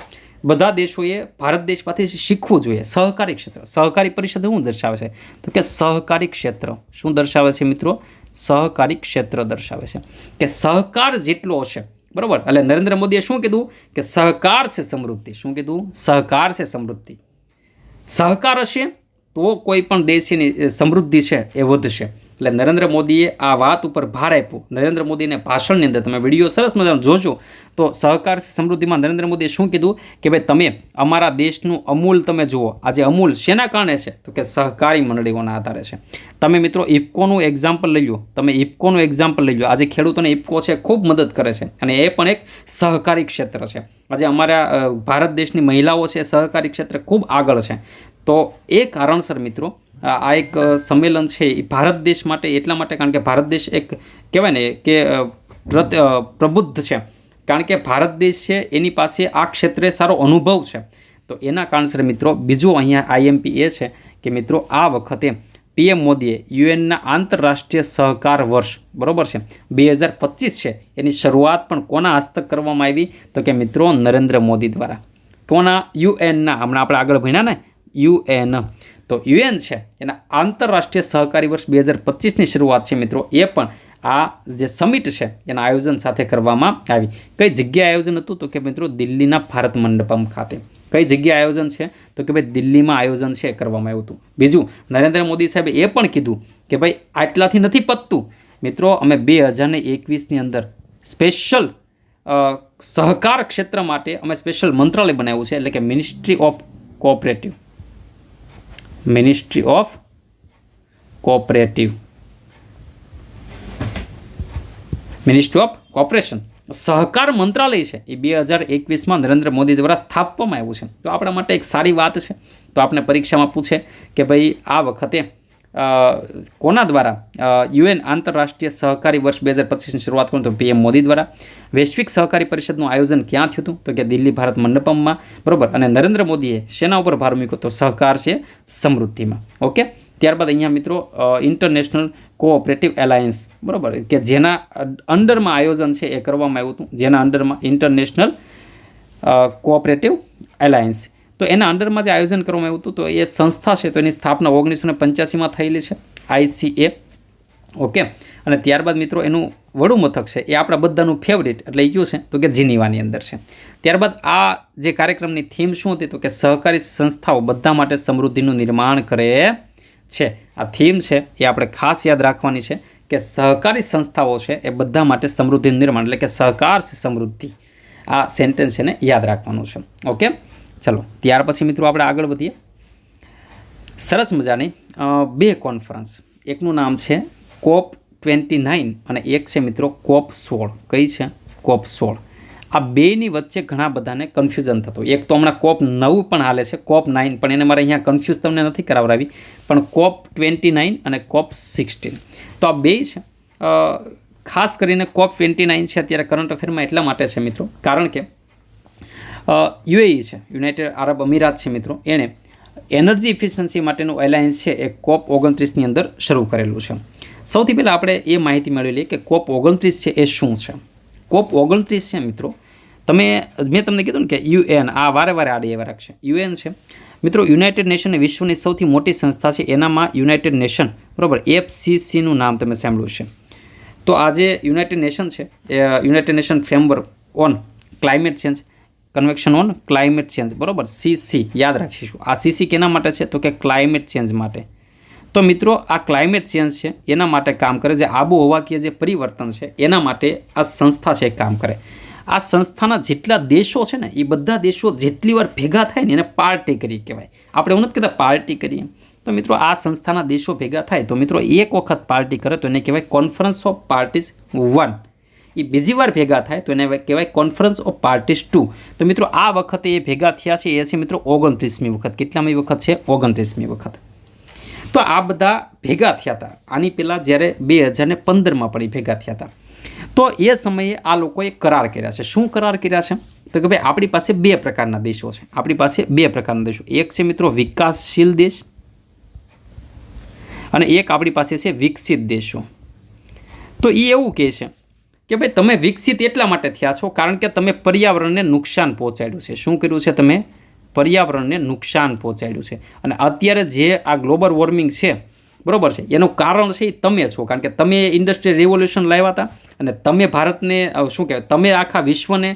બધા દેશોએ ભારત દેશ પાસેથી શીખવું જોઈએ. સહકારી ક્ષેત્ર, સહકારી પરિષદ શું દર્શાવે છે તો કે સહકારી ક્ષેત્ર શું દર્શાવે છે મિત્રો? સહકારી ક્ષેત્ર દર્શાવે છે કે સહકાર જેટલો હશે, બરાબર. એટલે નરેન્દ્ર મોદીએ શું કીધું કે સહકાર છે સમૃદ્ધિ. શું કીધું? સહકાર છે સમૃદ્ધિ. સહકાર હશે તો કોઈ પણ દેશની સમૃદ્ધિ છે એ વધશે. એટલે નરેન્દ્ર મોદીએ આ વાત ઉપર ભાર આપ્યો. નરેન્દ્ર મોદીને ભાષણની અંદર તમે વિડીયો સરસ મજાનો જોજો તો સહકાર સમૃદ્ધિમાં નરેન્દ્ર મોદીએ શું કીધું કે ભાઈ તમે અમારા દેશનું અમૂલ તમે જુઓ. આજે અમૂલ શેના કારણે છે તો કે સહકારી મંડળીઓના આધારે છે. તમે મિત્રો ઇફકોનું એક્ઝામ્પલ લઈ લો. તમે ઇફકોનું એક્ઝામ્પલ લઈ લો. આજે ખેડૂતોને ઇફકો છે ખૂબ મદદ કરે છે અને એ પણ એક સહકારી ક્ષેત્ર છે. આજે અમારા ભારત દેશની મહિલાઓ છે સહકારી ક્ષેત્રે ખૂબ આગળ છે. તો એ કારણસર મિત્રો આ એક સંમેલન છે એ ભારત દેશ માટે એટલા માટે, કારણ કે ભારત દેશ એક કહેવાય ને કે પ્રબુદ્ધ છે. કારણ કે ભારત દેશ છે એની પાસે આ ક્ષેત્રે સારો અનુભવ છે. તો એના કારણસર મિત્રો બીજું અહીંયા આઈએમપી એ છે કે મિત્રો આ વખતે પીએમ મોદીએ યુએનના આંતરરાષ્ટ્રીય સહકાર વર્ષ, બરાબર છે, 2025 છે એની શરૂઆત પણ કોના હસ્તક કરવામાં આવી તો કે મિત્રો નરેન્દ્ર મોદી દ્વારા. કોના? યુએનના. હમણાં આપણે આગળ ભણ્યા ને યુએન. તો યુએન છે એના આંતરરાષ્ટ્રીય સહકારી વર્ષ 2025ની શરૂઆત છે મિત્રો. એ પણ આ જે સમિટ છે એના આયોજન સાથે કરવામાં આવી. કઈ જગ્યાએ આયોજન હતું તો કે મિત્રો દિલ્હીના ભારત મંડપમ ખાતે. કઈ જગ્યાએ આયોજન છે તો કે ભાઈ દિલ્હીમાં આયોજન છે કરવામાં આવ્યું હતું. બીજું નરેન્દ્ર મોદી સાહેબે એ પણ કીધું કે ભાઈ આટલાથી નથી પતતું મિત્રો, અમે 2021ની અંદર સ્પેશિયલ સહકાર ક્ષેત્ર માટે અમે સ્પેશિયલ મંત્રાલય બનાવ્યું છે, એટલે કે ministry of cooperative. Ministry of cooperative, ministry of cooperation, સહકાર મંત્રાલય છે એ 2021માં નરેન્દ્ર મોદી દ્વારા સ્થાપવામાં આવ્યું છે. તો આપણા માટે એક સારી વાત છે. તો આપણે પરીક્ષામાં પૂછે કે ભાઈ આ વખતે કોના દ્વારા યુએન આંતરરાષ્ટ્રીય સહકારી વર્ષ 2025ની શરૂઆત કરું તો પીએમ મોદી દ્વારા. વૈશ્વિક સહકારી પરિષદનું આયોજન ક્યાં થયું હતું તો કે દિલ્હી ભારત મંડપમમાં, બરાબર. અને નરેન્દ્ર મોદીએ શેના ઉપર ભાર મૂક્યો તો સહકાર છે સમૃદ્ધિમાં. ઓકે. ત્યારબાદ અહીંયા મિત્રો ઇન્ટરનેશનલ કોઓપરેટિવ એલાયન્સ, બરાબર, કે જેના અંડરમાં આયોજન છે એ કરવામાં આવ્યું હતું. જેના અંડરમાં ઇન્ટરનેશનલ કોઓપરેટિવ એલાયન્સ, તો એના અંડરમાં જે આયોજન કરવામાં આવ્યું હતું તો એ સંસ્થા છે તો એની સ્થાપના 1985માં થયેલી છે, ICA. ઓકે. અને ત્યારબાદ મિત્રો એનું વડું મથક છે એ આપણા બધાનું ફેવરિટ એટલે એ કયું છે તો કે જીનીવાની અંદર છે. ત્યારબાદ આ જે કાર્યક્રમની થીમ શું હતી તો કે સહકારી સંસ્થાઓ બધા માટે સમૃદ્ધિનું નિર્માણ કરે છે. આ થીમ છે એ આપણે ખાસ યાદ રાખવાની છે કે સહકારી સંસ્થાઓ છે એ બધા માટે સમૃદ્ધિનું નિર્માણ, એટલે કે સહકાર છે સમૃદ્ધિ. આ સેન્ટેન્સ છે ને યાદ રાખવાનું છે. ઓકે. ચલો ત્યાર પછી મિત્રો આપણે આગળ વધીએ. સરસ મજાની બે કોન્ફરન્સ, એકનું નામ છે COP29 અને એક છે મિત્રો COP16. કઈ છે? COP16. આ બેની વચ્ચે ઘણા બધાને કન્ફ્યુઝન થતું. એક તો હમણાં COP9 પણ હાલે છે, COP9 પણ એને મારે અહીંયા કન્ફ્યુઝ તમને નથી કરાવડાવી, પણ COP29 અને COP16 તો આ બે છે. ખાસ કરીને COP29 છે અત્યારે કરંટ અફેરમાં એટલા માટે છે મિત્રો કારણ કે યુએઈ છે, યુનાઇટેડ આરબ અમીરાત છે મિત્રો, એણે એનર્જી ઇફિશિયન્સી માટેનું એલાયન્સ છે એ COP29ની અંદર શરૂ કરેલું છે. સૌથી પહેલાં આપણે એ માહિતી મેળવી લઈએ કે COP29 છે એ શું છે. COP29 છે મિત્રો, મેં તમને કીધું ને કે UN, આ વારે આડી એવા રાખશે. UN છે મિત્રો, યુનાઇટેડ નેશન એ વિશ્વની સૌથી મોટી સંસ્થા છે. એનામાં યુનાઇટેડ નેશન, બરાબર, FCCનું નામ તમે સાંભળ્યું છે. તો આ જે યુનાઇટેડ નેશન છે એ United Nation Framework on Climate Change, Convention on Climate Change, બરાબર, CC યાદ રાખીશું. આ CC કેના માટે છે? તો કે ક્લાઇમેટ ચેન્જ માટે. તો મિત્રો આ ક્લાઇમેટ ચેન્જ છે એના માટે કામ કરે, જે આબોહવાકીય જે પરિવર્તન છે એના માટે આ સંસ્થા છે કામ કરે. આ સંસ્થાના જેટલા દેશો છે ને એ બધા દેશો જેટલી વાર ભેગા થાય ને એને પાર્ટી કરી કહેવાય. આપણે એવું નથી કહેતા પાર્ટી કરીએ. તો મિત્રો આ સંસ્થાના દેશો ભેગા થાય તો મિત્રો એક વખત પાર્ટી કરે તો એને કહેવાય કોન્ફરન્સ ઓફ પાર્ટીઝ 1. એ બીજી વાર ભેગા થાય તો એને કહેવાય કોન્ફરન્સ ઓફ પાર્ટીઝ 2. તો મિત્રો આ વખતે એ ભેગા થયા છે એ છે મિત્રો 29મી વખત. કેટલામી વખત છે? 29મી વખત. તો આ બધા ભેગા થયા હતા આની પહેલાં જ્યારે 2015માં પણ ભેગા થયા હતા. તો એ સમયે આ લોકોએ કરાર કર્યા છે. શું કરાર કર્યા છે? તો કે ભાઈ આપણી પાસે 2 પ્રકારના દેશો છે. આપણી પાસે 2 પ્રકારના દેશો, એક છે મિત્રો વિકાસશીલ દેશ અને એક આપણી પાસે છે વિકસિત દેશો. તો એ એવું કહે છે કે ભાઈ તમે વિકસિત એટલા માટે થયા છો કારણ કે તમે પર્યાવરણને નુકસાન પહોંચાડ્યું છે. શું કર્યું છે? તમે પર્યાવરણને નુકસાન પહોંચાડ્યું છે. અને અત્યારે જે આ ગ્લોબલ વોર્મિંગ છે, બરાબર છે, એનું કારણ છે એ તમે છો. કારણ કે તમે ઇન્ડસ્ટ્રીયલ રિવોલ્યુશન લાવ્યા હતા અને તમે ભારતને શું કહેવાય, તમે આખા વિશ્વને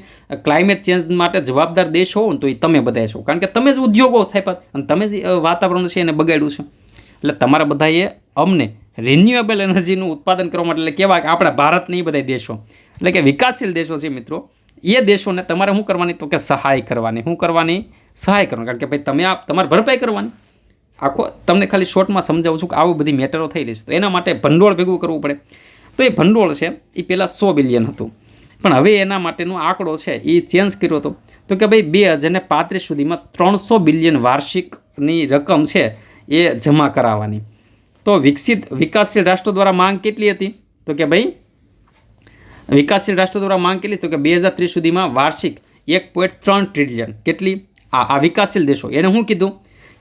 ક્લાઇમેટ ચેન્જ માટે જવાબદાર દેશ હોવ ને તો એ તમે બધા છો. કારણ કે તમે જ ઉદ્યોગો થાય અને તમે જ વાતાવરણ છે એને બગાડ્યું છે. એટલે તમારા બધાએ અમને રિન્યુએબલ એનર્જીનું ઉત્પાદન કરવા માટે, એટલે કહેવાય કે આપણા ભારતની બધા દેશો, એટલે કે વિકાસશીલ દેશો છે મિત્રો, એ દેશોને તમારે શું કરવાની? તો કે સહાય કરવાની. શું કરવાની? સહાય કરવાની. કારણ કે ભાઈ તમે તમારે ભરપાઈ કરવાની. આખો તમને ખાલી શોર્ટમાં સમજાવું છું કે આવી બધી મેટરો થઈ રહી છે. તો એના માટે ભંડોળ ભેગું કરવું પડે. તો એ ભંડોળ છે એ પહેલાં 100 બિલિયન હતું, પણ હવે એના માટેનો આંકડો છે એ ચેન્જ કર્યો હતો. તો કે ભાઈ 2035 સુધીમાં 300 બિલિયન વાર્ષિકની રકમ છે એ જમા કરાવવાની. તો વિકાસશીલ રાષ્ટ્રો દ્વારા માંગ કેટલી હતી? તો કે ભાઈ વિકાસશીલ રાષ્ટ્રો દ્વારા માંગ કેટલી? તો કે 2030 સુધીમાં વાર્ષિક 1.3 ટ્રિલિયન. કેટલી? આ વિકાસશીલ દેશો એને શું કીધું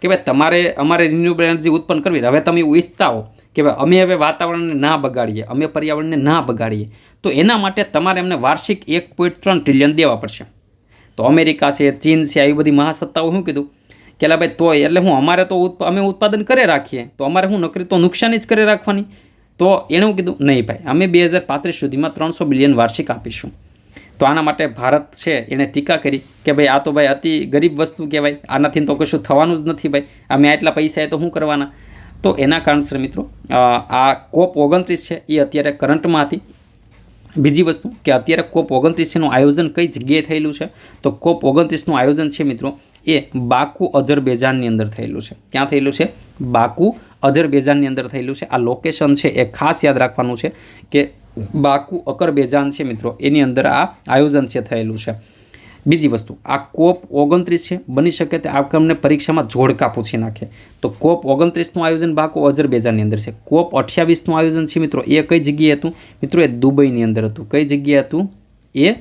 કે ભાઈ તમારે અમારે રિન્યુએબલ એનર્જી ઉત્પન્ન કરવી. હવે તમે એવું ઈચ્છતા હો કે ભાઈ અમે હવે વાતાવરણને ના બગાડીએ, અમે પર્યાવરણને ના બગાડીએ, તો એના માટે તમારે એમને વાર્ષિક 1.3 ટ્રિલિયન દેવા પડશે. તો અમેરિકા છે, ચીન છે, આવી બધી મહાસત્તાઓ શું કીધું કે ભાઈ તો એટલે હું અમારે તો અમે ઉત્પાદન કરે રાખીએ તો અમારે શું નોકરી તો નુકસાની જ કરે રાખવાની. તો એણે હું કીધું નહીં ભાઈ, અમે 2035 સુધીમાં 300 બિલિયન વાર્ષિક આપીશું. તો આના માટે ભારત છે એણે ટીકા કરી કે ભાઈ આ તો ભાઈ અતિ ગરીબ વસ્તુ કહેવાય, આનાથી તો કશું થવાનું જ નથી ભાઈ, અમે આટલા પૈસા એ તો શું કરવાના. તો એના કારણસર મિત્રો આ COP29 છે એ અત્યારે કરંટમાં હતી. બીજી વસ્તુ કે અત્યારે COP29નું આયોજન કઈ જગ્યાએ થયેલું છે? તો COP29નું આયોજન છે મિત્રો એ બાકુ અઝરબૈજાનની અંદર થયેલું છે. ક્યાં થયેલું છે? બાકુ અઝરબૈજાનની અંદર થયેલું છે. આ લોકેશન છે એ ખાસ યાદ રાખવાનું છે કે બાકુ અઝરબૈજાન છે મિત્રો, એની અંદર આ આયોજન છે થયેલું છે. બીજી વસ્તુ, આ COP29 છે, બની શકે તે આપણને પરીક્ષામાં જોડકા પૂછી નાખે. તો COP29નું આયોજન બાકુ અઝરબૈજાનની અંદર છે. COP28નું આયોજન છે મિત્રો એ કઈ જગ્યાએ હતું? મિત્રો એ દુબઈની અંદર હતું. કઈ જગ્યાએ હતું? એ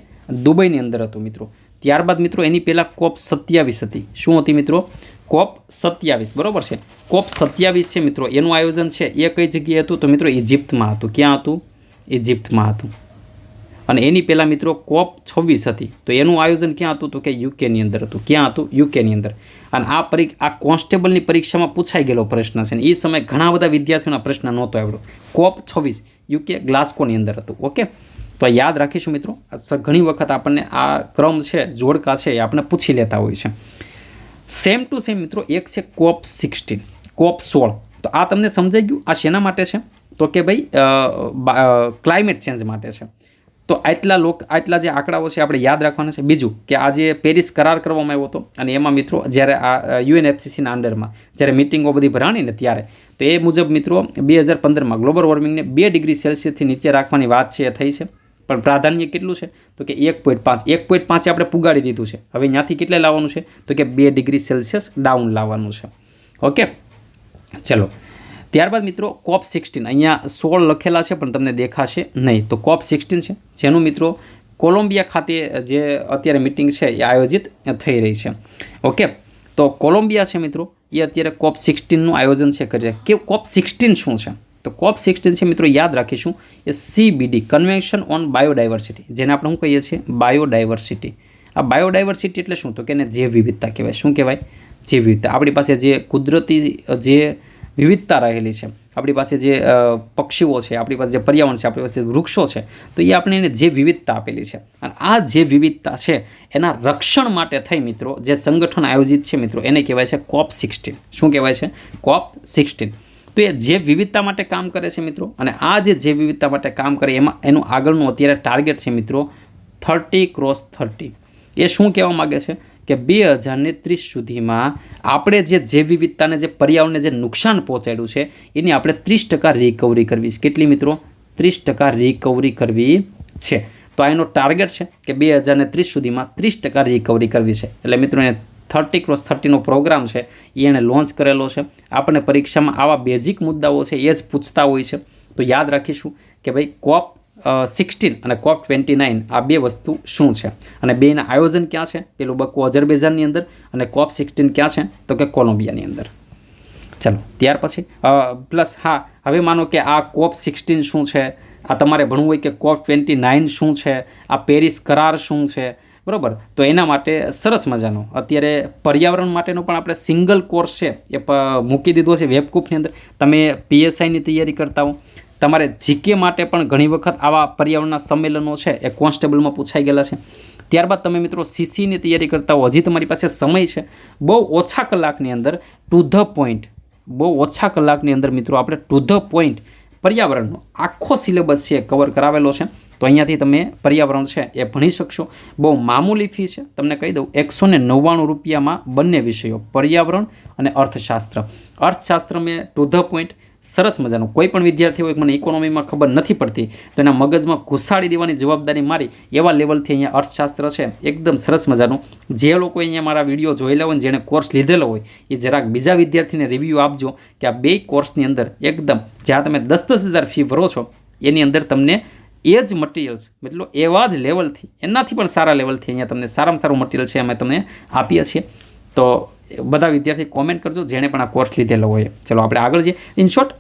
દુબઈની અંદર હતું મિત્રો. ત્યારબાદ મિત્રો એની પહેલાં COP27 હતી. શું હતી મિત્રો? COP27, બરાબર છે. COP27 છે મિત્રો, એનું આયોજન છે એ કઈ જગ્યાએ હતું? તો મિત્રો ઇજિપ્તમાં હતું. ક્યાં હતું? ઇજિપ્તમાં હતું. અને એની પહેલાં મિત્રો COP26 હતી. તો એનું આયોજન ક્યાં હતું? તો કે યુકેની અંદર હતું. ક્યાં હતું? યુકેની અંદર. અને આ કોન્સ્ટેબલની પરીક્ષામાં પૂછાઈ ગયેલો પ્રશ્ન છે. એ સમયે ઘણા બધા વિદ્યાર્થીઓના પ્રશ્ન નહોતો આવ્યો. COP26 યુકે ગ્લાસ્કોની અંદર હતું. ઓકે, તો યાદ રાખીશું મિત્રો. ઘણી વખત આપણને આ ક્રમ છે, જોડકા છે, એ આપણે પૂછી લેતા હોય છે. સેમ ટુ સેમ મિત્રો એક છે COP16, COP16. તો આ તમને સમજાઈ ગયું આ શેના માટે છે? તો કે ભાઈ ક્લાઇમેટ ચેન્જ માટે છે. તો આટલા જે આંકડાઓ છે આપણે યાદ રાખવાના છે. બીજું કે આ જે પેરિસ કરાર કરવામાં આવ્યો હતો અને એમાં મિત્રો જ્યારે આ UNFCCના અંડરમાં જ્યારે મિટિંગો બધી ભરાણી ને ત્યારે તો એ મુજબ મિત્રો 2015માં ગ્લોબલ વોર્મિંગને 2 ડિગ્રી સેલ્સિયસથી નીચે રાખવાની વાત છે એ થઈ છે. પણ પ્રાધાન્ય કેટલું છે? તો કે 1.5 આપણે પુગાડી દીધું છે. હવે ત્યાંથી કેટલે લાવવાનું છે? તો કે 2 ડિગ્રી સેલ્સિયસ ડાઉન લાવવાનું છે. ઓકે, ચલો. ત્યારબાદ મિત્રો COP16, અહીંયા 16 લખેલા છે પણ તમને દેખાશે નહીં. તો COP16 છે જેનું મિત્રો કોલંબિયા ખાતે જે અત્યારે મિટિંગ છે એ આયોજિત થઈ રહી છે. ઓકે, તો કોલંબિયા છે મિત્રો એ અત્યારે COP16નું આયોજન છે કરી રહ્યા. કે COP16 શું છે? તો COP16 છે મિત્રો, યાદ રાખીશું એ CBD કન્વેન્શન ઓન બાયોડાયવર્સિટી, જેને આપણે શું કહીએ છીએ? બાયોડાયવર્સિટી. આ બાયોડાયવર્સિટી એટલે શું? તો કે એને જૈવ વિવિધતા કહેવાય. શું કહેવાય? જૈવ વિવિધતા. આપણી પાસે જે કુદરતી જે વિવિધતા રહેલી છે, આપણી પાસે જે પક્ષીઓ છે, આપણી પાસે જે પર્યાવરણ છે, આપણી પાસે વૃક્ષો છે, તો એ આપણે એને જે વિવિધતા આપેલી છે. અને આ જે વિવિધતા છે એના રક્ષણ માટે થઈ મિત્રો જે સંગઠન આયોજિત છે મિત્રો, એને કહેવાય છે COP16. શું કહેવાય છે? COP16. તો એ જે વિવિધતા માટે કામ કરે છે મિત્રો, અને આ જે વિવિધતા માટે કામ કરે એમાં એનું આગળનું અત્યારે ટાર્ગેટ છે મિત્રો 30x30. એ શું કહેવા માગે છે કે 2030 સુધીમાં આપણે જે વિવિધતાને, જે પર્યાવરણને જે નુકસાન પહોંચાડ્યું છે એની આપણે 30% રિકવરી કરવી છે. કેટલી મિત્રો? 30% રિકવરી કરવી છે. તો આ એનો ટાર્ગેટ છે કે 2030 સુધીમાં 30% રિકવરી કરવી છે. એટલે મિત્રો એને 30x30નો પ્રોગ્રામ છે એ એણે લોન્ચ કરેલો છે. આપણને પરીક્ષામાં આવા બેઝિક મુદ્દાઓ છે એ જ પૂછતા હોય છે. તો યાદ રાખીશું કે ભાઈ COP16 અને COP29 આ બે વસ્તુ શું છે, અને બેના આયોજન ક્યાં છે? પેલું બક્કો અઝરબૈજાનની અંદર, અને COP16 ક્યાં છે? તો કે કોલંબિયાની અંદર. ચાલો, ત્યાર પછી પ્લસ હા, હવે માનો કે આ COP16 શું છે, આ તમારે ભણવું હોય કે COP29 શું છે, આ પેરિસ કરાર શું છે, બરાબર? તો એના માટે સરસ મજાનો અત્યારે પર્યાવરણ માટેનો પણ આપણે સિંગલ કોર્સ છે એ મૂકી દીધો છે વેબકૂફની અંદર. તમે PSIની તૈયારી કરતા હો, તમારે GK માટે પણ ઘણી વખત આવા પર્યાવરણના સંમેલનો છે એ કોન્સ્ટેબલમાં પૂછાઈ ગયેલા છે. ત્યારબાદ તમે મિત્રો CCની તૈયારી કરતા હો, હજી તમારી પાસે સમય છે. બહુ ઓછા કલાકની અંદર ટુ ધ પોઈન્ટ, બહુ ઓછા કલાકની અંદર મિત્રો આપણે ટુ ધ પોઈન્ટ પર્યાવરણનો આખો સિલેબસ છે કવર કરાવેલો છે. તો અહીંયાથી તમે પર્યાવરણ છે એ ભણી શકશો. બહુ મામૂલી ફી છે, તમને કહી દઉં 199 રૂપિયામાં બંને વિષયો, પર્યાવરણ અને અર્થશાસ્ત્ર. અર્થશાસ્ત્ર મેં ટુ ધ પોઈન્ટ સરસ મજાનું. કોઈ પણ વિદ્યાર્થી હોય મને ઇકોનોમીમાં ખબર નથી પડતી તો એના મગજમાં ઘુસાડી દેવાની જવાબદારી મારી એવા લેવલથી અહીંયા અર્થશાસ્ત્ર છે એકદમ સરસ મજાનું. જે લોકો અહીંયા મારા વિડીયો જોયેલા હોય, જેણે કોર્સ લીધેલો હોય, એ જરાક બીજા વિદ્યાર્થીને રિવ્યૂ આપજો કે આ બે કોર્સની અંદર એકદમ જ્યાં તમે 10,000 ફી ભરો છો એની અંદર તમને એ જ મટીરિયલ્સ, મતલબ એવા જ લેવલથી, એનાથી પણ સારા લેવલથી અહીંયા તમને સારામાં સારું મટીરિયલ છે અમે તમને આપીએ છીએ. તો બધા વિદ્યાર્થી કોમેન્ટ કરજો જેણે પણ આ કોર્સ લીધેલો હોય. ચલો આપણે આગળ જઈએ. ઇન શોર્ટ,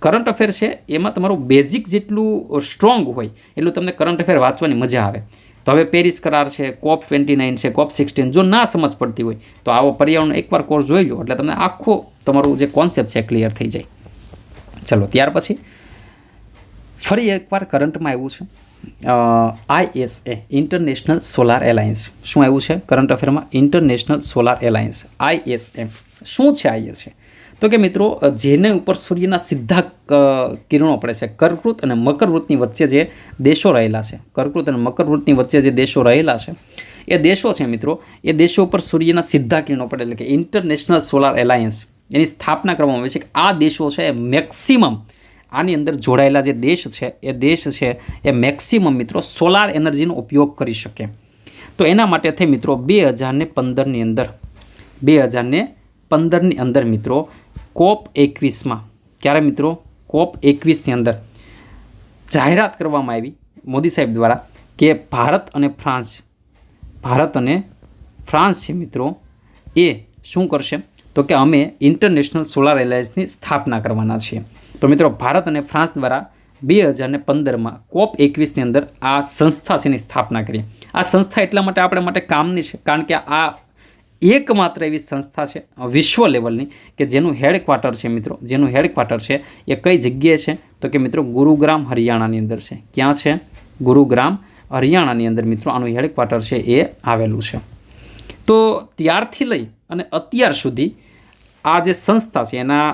કરંટ અફેર છે એમાં તમારું બેઝિક જેટલું સ્ટ્રોંગ હોય એટલું તમને કરંટ અફેર વાંચવાની મજા આવે. તો હવે પેરિસ કરાર છે, COP29 છે, COP16 જો ના સમજ પડતી હોય તો આવો પર્યાવરણ એકવાર કોર્સ જોઈ લો એટલે તમને આખો તમારું જે કોન્સેપ્ટ છે ક્લિયર થઈ જાય. ચલો, ત્યાર પછી ફરી એકવાર કરંટમાં આવ્યું છે ISA ઇન્ટરનેશનલ સોલાર એલાયન્સ. શું આવ્યું છે કરંટ અફેરમાં? International Solar Alliance, ISA. શું છે ISA? તો કે મિત્રો જેને ઉપર સૂર્યના સીધા કિરણો પડે છે, કર્કવૃત અને મકરવૃતની વચ્ચે જે દેશો રહેલા છે, કર્કવૃત અને મકરવૃતની વચ્ચે જે દેશો રહેલા છે એ દેશો છે મિત્રો, એ દેશો ઉપર સૂર્યના સીધા કિરણો પડે એટલે કે ઇન્ટરનેશનલ સોલાર એલાયન્સ એની સ્થાપના કરવામાં આવી છે કે આ દેશો છે મેક્સિમમ આની અંદર જોડાયેલા જે દેશ છે એ મેક્સિમમ મિત્રો સોલાર એનર્જીનો ઉપયોગ કરી શકે. તો એના માટે થઈ મિત્રો 2015ની અંદર મિત્રો COP21માં, ક્યારે મિત્રો? COP21ની અંદર જાહેરાત કરવામાં આવી મોદી સાહેબ દ્વારા કે ભારત અને ફ્રાન્સ છે મિત્રો એ શું કરશે? તો કે અમે ઇન્ટરનેશનલ સોલાર એલાયન્સની સ્થાપના કરવાના છીએ. તો મિત્રો ભારત અને ફ્રાન્સ દ્વારા 2015માં COP21ની અંદર આ સંસ્થા છે એની સ્થાપના કરી. આ સંસ્થા એટલા માટે આપણે માટે કામની છે કારણ કે આ એકમાત્ર એવી સંસ્થા છે વિશ્વ લેવલની કે જેનું હેડક્વાર્ટર છે મિત્રો, જેનું હેડક્વાર્ટર છે એ કઈ જગ્યાએ છે? તો કે મિત્રો ગુરુગ્રામ હરિયાણાની અંદર છે. ક્યાં છે? ગુરુગ્રામ હરિયાણાની અંદર મિત્રો આનું હેડક્વાર્ટર છે એ આવેલું છે. તો ત્યારથી લઈ અને અત્યાર સુધી આ જે સંસ્થા છે એના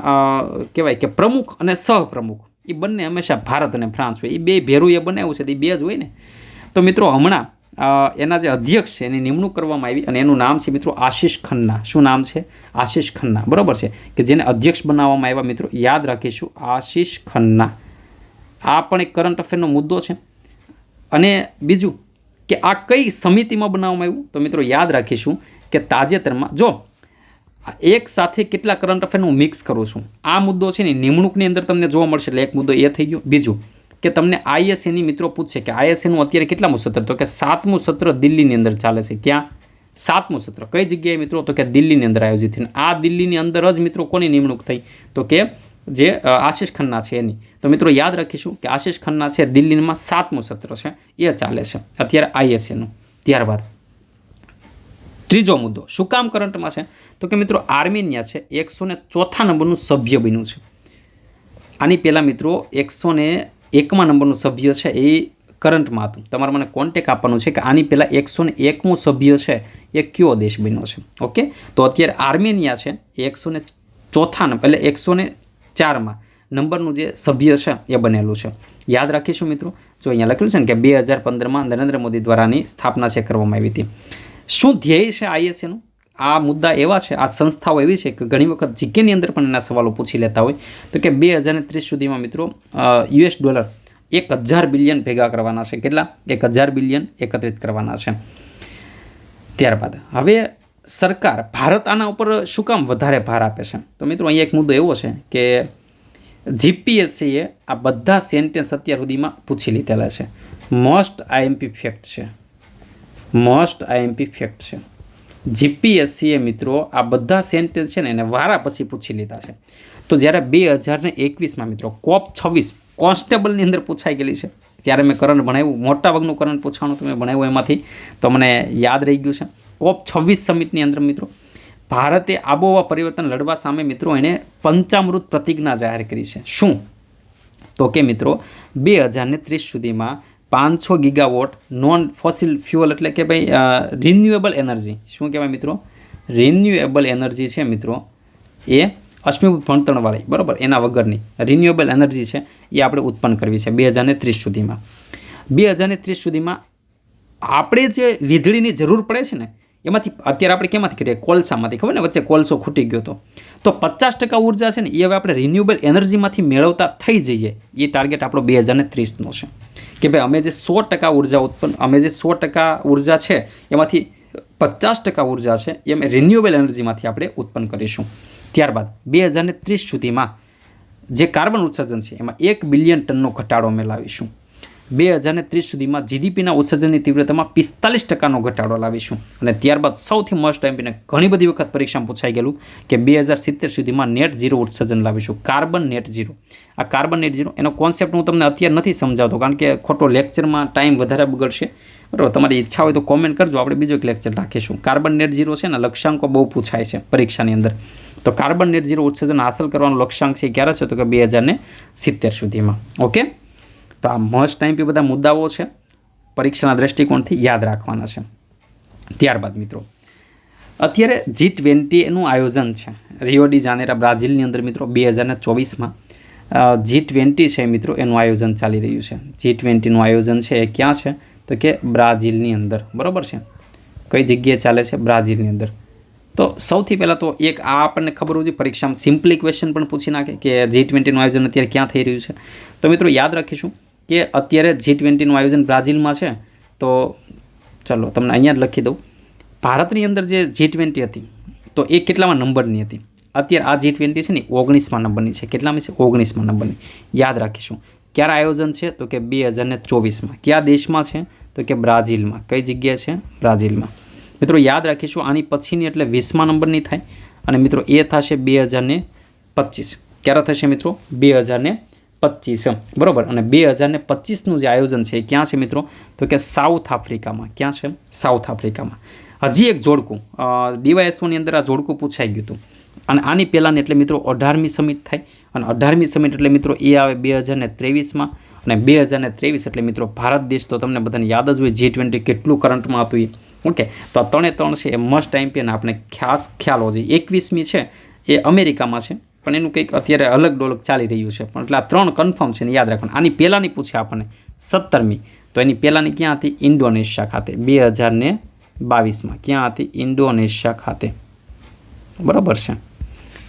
કહેવાય કે પ્રમુખ અને સહપ્રમુખ એ બંને હંમેશા ભારત અને ફ્રાન્સ હોય. એ બે ભેરું એ બનાવ્યું છે, એ બે જ હોય ને. તો મિત્રો હમણાં એના જે અધ્યક્ષ છે એની નિમણૂક કરવામાં આવી અને એનું નામ છે મિત્રો આશિષ ખન્ના. શું નામ છે? આશિષ ખન્ના, બરાબર છે, કે જેને અધ્યક્ષ બનાવવામાં આવ્યા મિત્રો. યાદ રાખીશું આશિષ ખન્ના. આ પણ એક કરંટ અફેરનો મુદ્દો છે. અને બીજું કે આ કઈ સમિતિમાં બનાવવામાં આવ્યું? તો મિત્રો યાદ રાખીશું કે તાજેતરમાં જો એક સાથે કેટલા કરંટ અફેરનું મિક્સ કરું છું. આ મુદ્દો છે ને નિમણૂકની અંદર તમને જોવા મળશે એટલે એક મુદ્દો એ થઈ ગયો. બીજું કે તમને આઈએસએની મિત્રો પૂછશે કે આઈએસએનું અત્યારે કેટલામું સત્ર, તો કે 7મું સત્ર દિલ્હીની અંદર ચાલે છે. ક્યાં? 7મું સત્ર કઈ જગ્યાએ મિત્રો, તો કે દિલ્હીની અંદર આયોજિત થયું. આ દિલ્હીની અંદર જ મિત્રો કોની નિમણૂક થઈ, તો કે જે આશિષ ખન્ના છે એની. તો મિત્રો યાદ રાખીશું કે આશિષ ખન્ના છે દિલ્હીમાં 7મું સત્ર છે એ ચાલે છે અત્યારે આઈએસએનું. ત્યારબાદ ત્રીજો મુદ્દો શું કામ કરંટમાં છે, તો કે મિત્રો આર્મેનિયા છે 104 નંબરનું સભ્ય બન્યું છે. આની પહેલાં મિત્રો 101મા નંબરનું સભ્ય છે એ કરંટમાં હતું. તમારે મને કોન્ટેક્ટ આપવાનું છે કે આની પહેલાં 101મું સભ્ય છે એ કયો દેશ બન્યો છે. ઓકે, તો અત્યારે આર્મેનિયા છે એ 104 એટલે 104માં નંબરનું જે સભ્ય છે એ બનેલું છે. યાદ રાખીશું મિત્રો. જો અહીંયા લખેલું છે ને કે 2015માં નરેન્દ્ર મોદી દ્વારા આની સ્થાપના છે કરવામાં આવી હતી. શું ધ્યેય છે આઈએસએનું? આ મુદ્દા એવા છે, આ સંસ્થાઓ એવી છે કે ઘણી વખત જીકેની અંદર પણ એના સવાલો પૂછી લેતા હોય. તો કે 2030 સુધીમાં મિત્રો $10 1000 બિલિયન ભેગા કરવાના છે. કેટલા? 1000 બિલિયન એકત્રિત કરવાના છે. ત્યારબાદ હવે સરકાર ભારત આના ઉપર શું કામ વધારે ભાર આપે છે, તો મિત્રો અહીંયા એક મુદ્દો એવો છે કે જીપીએસસીએ આ બધા સેન્ટેન્સ અત્યાર સુધીમાં પૂછી લીધેલા છે. મોસ્ટ આઈએમપી ફેક્ટ છે. મોસ્ટ આઈએમપી ફેક્ટ છે. જીપીએસસીએ મિત્રો આ બધા સેન્ટેન્સ છે ને એને વારા પછી પૂછી લીધા છે. તો જ્યારે 2021માં મિત્રો COP 26 કોન્સ્ટેબલની અંદર પૂછાઈ ગયેલી છે, ત્યારે મેં કરંટ ભણાવ્યું, મોટાભાગનું કરંટ પૂછવાનું તો મેં ભણાવ્યું એમાંથી, તો મને યાદ રહી ગયું છે. COP 26 સમિટની અંદર મિત્રો ભારતે આબોહવા પરિવર્તન લડવા સામે મિત્રો એણે પંચામૃત પ્રતિજ્ઞા જાહેર કરી છે. શું? તો કે મિત્રો 2030 સુધીમાં 500 ગીગાવોટ નોન ફોસિલ ફ્યુઅલ એટલે કે ભાઈ રિન્યુએબલ એનર્જી. શું કહેવાય મિત્રો? રિન્યુએબલ એનર્જી છે મિત્રો એ અશ્મિભૂત ભણતરવાળી, બરાબર, એના વગરની રિન્યુએબલ એનર્જી છે એ આપણે ઉત્પન્ન કરવી છે 2030 સુધીમાં. 2030 સુધીમાં આપણે જે વીજળીની જરૂર પડે છે ને એમાંથી અત્યારે આપણે કેમાંથી કરીએ? કોલસામાંથી. ખબર ને વચ્ચે કોલસો ખૂટી ગયો હતો, તો 50% ઉર્જા છે ને એ હવે આપણે રિન્યુએબલ એનર્જીમાંથી મેળવતા થઈ જઈએ. એ ટાર્ગેટ આપણો 2030નો છે કે ભાઈ અમે જે 100% ઉર્જા અમે જે 100% ઉર્જા છે એમાંથી 50% ઉર્જા છે એ અમે રિન્યુએબલ એનર્જીમાંથી આપણે ઉત્પન્ન કરીશું. ત્યારબાદ 2030 સુધીમાં જે કાર્બન ઉત્સર્જન છે એમાં 1 બિલિયન ટનનો ઘટાડો અમે લાવીશું. 2030 સુધીમાં જીડીપીના ઉત્સર્જનની તીવ્રતામાં 45%નો ઘટાડો લાવીશું. અને ત્યારબાદ સૌથી મોસ્ટ એમ્પીને ઘણી બધી વખત પરીક્ષામાં પૂછાઈ ગયેલું કે 2070 સુધીમાં નેટ ઝીરો ઉત્સર્જન લાવીશું. Carbon net zero. આ કાર્બન નેટ ઝીરો એનો કોન્સેપ્ટ હું તમને અત્યારે નથી સમજાવતો કારણ કે ખોટો લેક્ચરમાં ટાઈમ વધારે બગડશે. બરાબર, તમારી ઈચ્છા હોય તો કોમેન્ટ કરજો, આપણે બીજો એક લેક્ચર રાખીશું. કાર્બન નેટ ઝીરો છે ને લક્ષ્યાંકો બહુ પૂછાય છે પરીક્ષાની અંદર. તો કાર્બન નેટ ઝીરો ઉત્સર્જન હાંસલ કરવાનો લક્ષ્યાંક છે ક્યારે છે, તો કે 2070 સુધીમાં. ઓકે, તો આ મોસ્ટ ટાઈમ બધા મુદ્દાઓ છે પરીક્ષાના દ્રષ્ટિકોણથી યાદ રાખવાના છે. ત્યારબાદ મિત્રો અત્યારે G20નું આયોજન છે રિયો ડી જાનેરા બ્રાઝિલની અંદર મિત્રો 2024માં G20 છે મિત્રો એનું આયોજન ચાલી રહ્યું છે. G20નું આયોજન છે એ ક્યાં છે, તો કે બ્રાઝિલની અંદર. બરાબર છે, કઈ જગ્યાએ ચાલે છે? બ્રાઝિલની અંદર. તો સૌથી પહેલાં તો એક આ આપણને ખબર હોવી જોઈએ, પરીક્ષામાં સિમ્પલી ક્વેશ્ચન પણ પૂછી નાખે કે G20નું આયોજન અત્યારે ક્યાં થઈ રહ્યું છે. તો મિત્રો યાદ રાખીશું કે અત્યારે G20નું આયોજન બ્રાઝિલમાં છે. તો ચલો તમને અહીંયા જ લખી દઉં. ભારતની અંદર જે G20 હતી તો એ કેટલામાં નંબરની હતી? અત્યારે આ G20 છે ને 19મા નંબરની છે. કેટલામાં છે? 19મા નંબરની. યાદ રાખીશું. ક્યારે આયોજન છે, તો કે 2024માં. કયા દેશમાં છે, તો કે બ્રાઝિલમાં. કઈ જગ્યાએ છે? બ્રાઝિલમાં. મિત્રો યાદ રાખીશું આની પછીની એટલે 20મા નંબરની થાય અને મિત્રો એ થશે 2025. ક્યારે થશે મિત્રો? 2025. બરાબર. અને 2025નું જે આયોજન છે એ ક્યાં છે મિત્રો, તો કે સાઉથ આફ્રિકામાં. ક્યાં છે? સાઉથ આફ્રિકામાં. હજી એક જોડકું DYSOની અંદર આ જોડકું પૂછાઈ ગયું હતું. અને આની પહેલાંની એટલે મિત્રો 18મી સમિટ થાય અને 18મી સમિટ એટલે મિત્રો એ આવે 2023માં અને 2023 એટલે મિત્રો ભારત દેશ. તો તમને બધાને યાદ જ હોય G20 કેટલું કરંટમાં હતું એ. ઓકે, તો આ 3 છે એ મસ્ટ ટાઈમ પી અને આપણે ખાસ ખ્યાલ હોવો જોઈએ. 21મી છે એ અમેરિકામાં છે પણ એનું કંઈક અત્યારે અલગ ડોલક ચાલી રહ્યું છે, પણ એટલે આ 3 કન્ફર્મ છે ને યાદ રાખવાનું. આની પહેલાંની પૂછે આપણને 17મી, તો એની પહેલાંની ક્યાં હતી? ઇન્ડોનેશિયા ખાતે 2022માં. ક્યાં હતી? ઇન્ડોનેશિયા ખાતે. બરાબર છે.